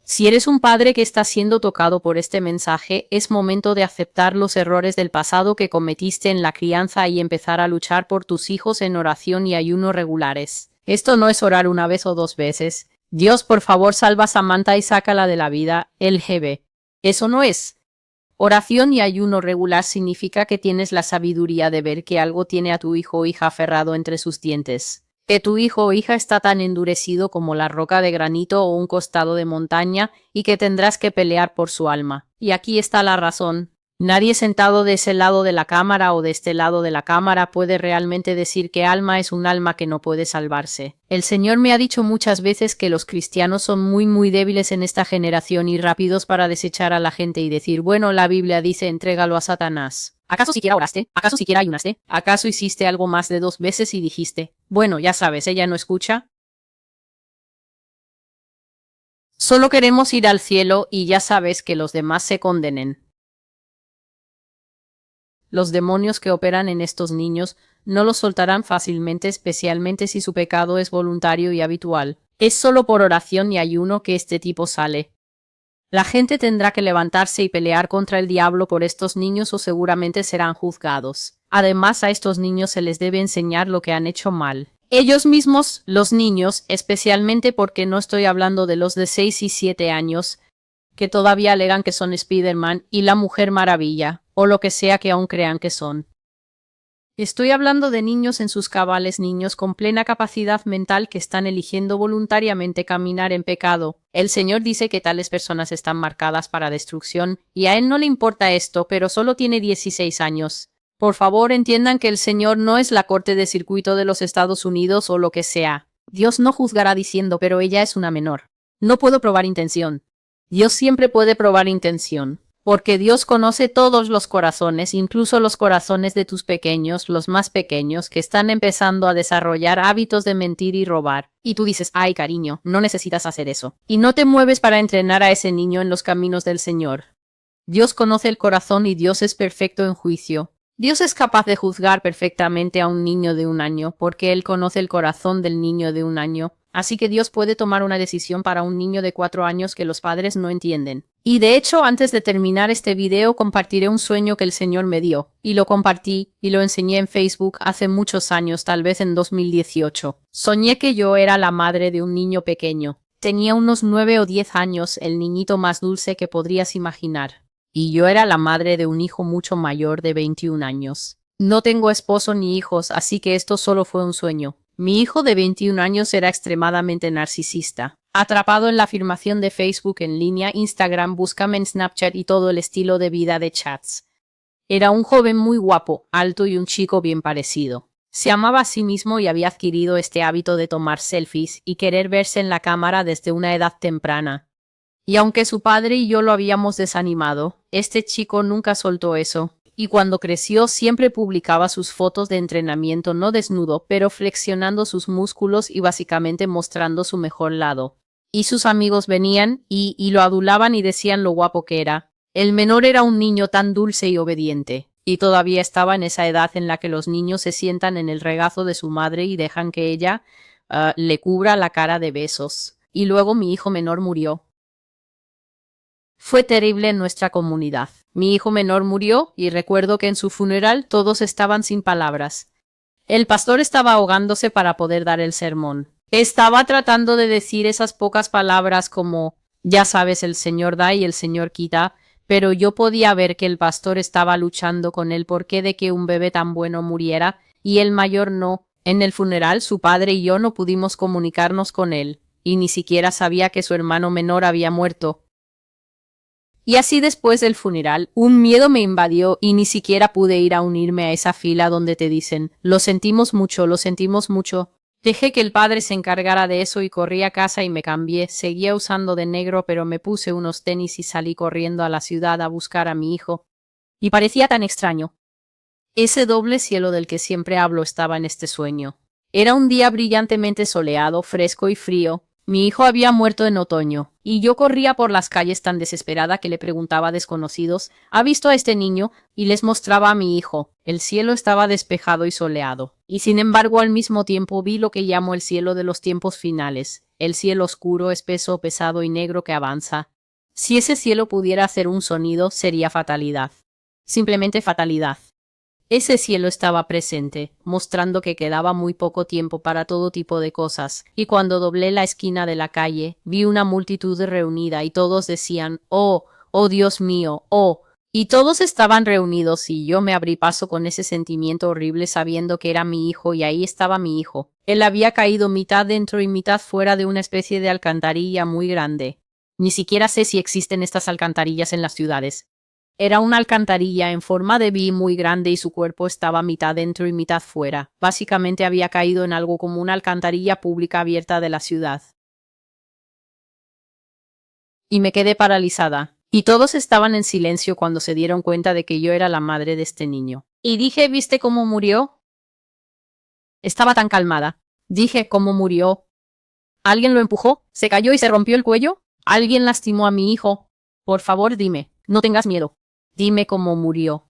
Si eres un padre que está siendo tocado por este mensaje, es momento de aceptar los errores del pasado que cometiste en la crianza y empezar a luchar por tus hijos en oración y ayuno regulares. Esto no es orar una vez o 2 veces. Dios, por favor, salva a Samantha y sácala de la vida, LGB. Eso no es. Oración y ayuno regular significa que tienes la sabiduría de ver que algo tiene a tu hijo o hija aferrado entre sus dientes. Que tu hijo o hija está tan endurecido como la roca de granito o un costado de montaña y que tendrás que pelear por su alma. Y aquí está la razón. Nadie sentado de ese lado de la cámara o de este lado de la cámara puede realmente decir que alma es un alma que no puede salvarse. El Señor me ha dicho muchas veces que los cristianos son muy débiles en esta generación y rápidos para desechar a la gente y decir, bueno, la Biblia dice entrégalo a Satanás. ¿Acaso siquiera oraste? ¿Acaso siquiera ayunaste? ¿Acaso hiciste algo más de 2 veces y dijiste, bueno, ya sabes, ella no escucha? Solo queremos ir al cielo y ya sabes que los demás se condenen. Los demonios que operan en estos niños no los soltarán fácilmente, especialmente si su pecado es voluntario y habitual. Es solo por oración y ayuno que este tipo sale. La gente tendrá que levantarse y pelear contra el diablo por estos niños o seguramente serán juzgados. Además, a estos niños se les debe enseñar lo que han hecho mal. Ellos mismos, los niños, especialmente porque no estoy hablando de los de 6 y 7 años, que todavía alegan que son Spider-Man y la Mujer Maravilla, o lo que sea que aún crean que son. Estoy hablando de niños en sus cabales, niños con plena capacidad mental que están eligiendo voluntariamente caminar en pecado. El Señor dice que tales personas están marcadas para destrucción, y a Él no le importa esto, pero solo tiene 16 años. Por favor, entiendan que el Señor no es la corte de circuito de los Estados Unidos o lo que sea. Dios no juzgará diciendo, pero ella es una menor. No puedo probar intención. Dios siempre puede probar intención. Porque Dios conoce todos los corazones, incluso los corazones de tus pequeños, los más pequeños, que están empezando a desarrollar hábitos de mentir y robar. Y tú dices, ay cariño, no necesitas hacer eso. Y no te mueves para entrenar a ese niño en los caminos del Señor. Dios conoce el corazón y Dios es perfecto en juicio. Dios es capaz de juzgar perfectamente a un niño de 1 año, porque Él conoce el corazón del niño de 1 año. Así que Dios puede tomar una decisión para un niño de 4 años que los padres no entienden. Y de hecho, antes de terminar este video, compartiré un sueño que el Señor me dio. Y lo compartí y lo enseñé en Facebook hace muchos años, tal vez en 2018. Soñé que yo era la madre de un niño pequeño. Tenía unos 9 o 10 años, el niñito más dulce que podrías imaginar. Y yo era la madre de un hijo mucho mayor de 21 años. No tengo esposo ni hijos, así que esto solo fue un sueño. Mi hijo de 21 años era extremadamente narcisista. atrapado en la afirmación de Facebook en línea, Instagram, búscame en Snapchat y todo el estilo de vida de chats. Era un joven muy guapo, alto y un chico bien parecido. Se amaba a sí mismo y había adquirido este hábito de tomar selfies y querer verse en la cámara desde una edad temprana. Y aunque su padre y yo lo habíamos desanimado, este chico nunca soltó eso. Y cuando creció siempre publicaba sus fotos de entrenamiento no desnudo, pero flexionando sus músculos y básicamente mostrando su mejor lado. Y sus amigos venían y lo adulaban y decían lo guapo que era. El menor era un niño tan dulce y obediente, y todavía estaba en esa edad en la que los niños se sientan en el regazo de su madre y dejan que ella le cubra la cara de besos. Y luego mi hijo menor murió. Fue terrible en nuestra comunidad. Mi hijo menor murió y recuerdo que en su funeral todos estaban sin palabras. El pastor estaba ahogándose para poder dar el sermón. Estaba tratando de decir esas pocas palabras como, ya sabes, el Señor da y el Señor quita, pero yo podía ver que el pastor estaba luchando con el porqué de que un bebé tan bueno muriera y el mayor no. En el funeral su padre y yo no pudimos comunicarnos con él, y ni siquiera sabía que su hermano menor había muerto. Y así después del funeral, un miedo me invadió y ni siquiera pude ir a unirme a esa fila donde te dicen, lo sentimos mucho, lo sentimos mucho. Dejé que el padre se encargara de eso y corrí a casa y me cambié. Seguía usando de negro, pero me puse unos tenis y salí corriendo a la ciudad a buscar a mi hijo. Y parecía tan extraño. Ese doble cielo del que siempre hablo estaba en este sueño. Era un día brillantemente soleado, fresco y frío. Mi hijo había muerto en otoño, y yo corría por las calles tan desesperada que le preguntaba a desconocidos, ¿ha visto a este niño? Y les mostraba a mi hijo. El cielo estaba despejado y soleado, y sin embargo al mismo tiempo vi lo que llamo el cielo de los tiempos finales, el cielo oscuro, espeso, pesado y negro que avanza. Si ese cielo pudiera hacer un sonido, sería fatalidad. Simplemente fatalidad. Ese cielo estaba presente, mostrando que quedaba muy poco tiempo para todo tipo de cosas, y cuando doblé la esquina de la calle, vi una multitud reunida y todos decían, «Oh, oh Dios mío, oh». Y todos estaban reunidos y yo me abrí paso con ese sentimiento horrible sabiendo que era mi hijo y ahí estaba mi hijo. Él había caído mitad dentro y mitad fuera de una especie de alcantarilla muy grande. Ni siquiera sé si existen estas alcantarillas en las ciudades. Era una alcantarilla en forma de V muy grande y su cuerpo estaba mitad dentro y mitad fuera. Básicamente había caído en algo como una alcantarilla pública abierta de la ciudad. Y me quedé paralizada. Y todos estaban en silencio cuando se dieron cuenta de que yo era la madre de este niño. Y dije, ¿viste cómo murió? Estaba tan calmada. Dije, ¿cómo murió? ¿Alguien lo empujó? ¿Se cayó y se rompió el cuello? ¿Alguien lastimó a mi hijo? Por favor, dime. No tengas miedo. Dime cómo murió.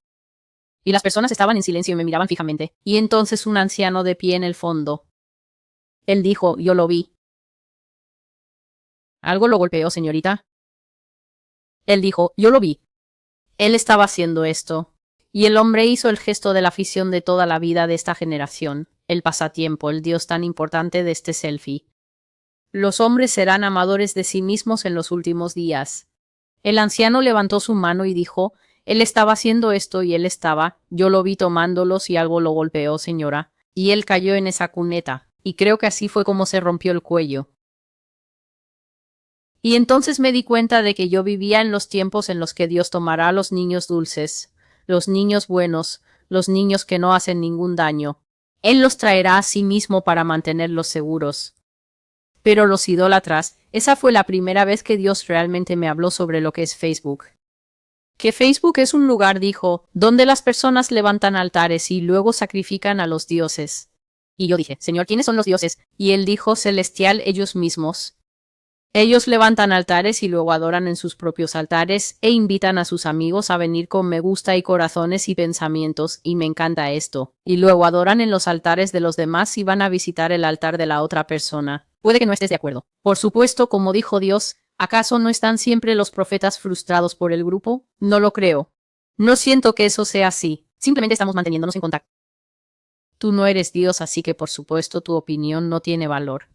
Y las personas estaban en silencio y me miraban fijamente. Y entonces un anciano de pie en el fondo. Él dijo, yo lo vi. ¿Algo lo golpeó, señorita? Él dijo, yo lo vi. Él estaba haciendo esto. Y el hombre hizo el gesto de la afición de toda la vida de esta generación, el pasatiempo, el dios tan importante de este selfie. Los hombres serán amadores de sí mismos en los últimos días. El anciano levantó su mano y dijo, él estaba haciendo esto y él estaba, yo lo vi tomándolos y algo lo golpeó, señora, y él cayó en esa cuneta, y creo que así fue como se rompió el cuello. Y entonces me di cuenta de que yo vivía en los tiempos en los que Dios tomará a los niños dulces, los niños buenos, los niños que no hacen ningún daño. Él los traerá a sí mismo para mantenerlos seguros. Pero los idólatras, esa fue la primera vez que Dios realmente me habló sobre lo que es Facebook. Que Facebook es un lugar, dijo, donde las personas levantan altares y luego sacrifican a los dioses. Y yo dije, Señor, ¿quiénes son los dioses? Y él dijo, celestial, ellos mismos. Ellos levantan altares y luego adoran en sus propios altares e invitan a sus amigos a venir con me gusta y corazones y pensamientos, y me encanta esto. Y luego adoran en los altares de los demás y van a visitar el altar de la otra persona. Puede que no estés de acuerdo. Por supuesto, como dijo Dios, ¿acaso no están siempre los profetas frustrados por el grupo? No lo creo. No siento que eso sea así. Simplemente estamos manteniéndonos en contacto. Tú no eres Dios, así que por supuesto tu opinión no tiene valor.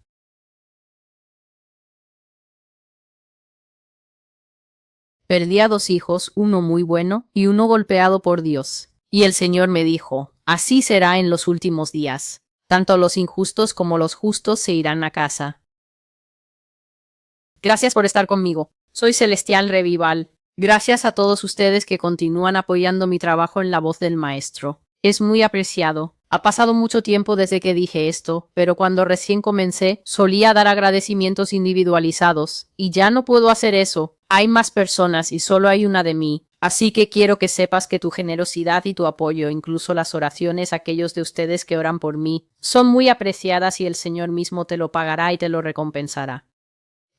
Perdí a 2 hijos, uno muy bueno y uno golpeado por Dios. Y el Señor me dijo, así será en los últimos días. Tanto los injustos como los justos se irán a casa. Gracias por estar conmigo. Soy Celestial Revival. Gracias a todos ustedes que continúan apoyando mi trabajo en La Voz del Maestro. Es muy apreciado. Ha pasado mucho tiempo desde que dije esto, pero cuando recién comencé solía dar agradecimientos individualizados, y ya no puedo hacer eso. Hay más personas y solo hay una de mí. Así que quiero que sepas que tu generosidad y tu apoyo, incluso las oraciones, aquellos de ustedes que oran por mí, son muy apreciadas y el Señor mismo te lo pagará y te lo recompensará.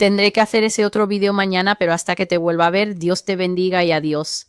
Tendré que hacer ese otro video mañana, pero hasta que te vuelva a ver, Dios te bendiga y adiós.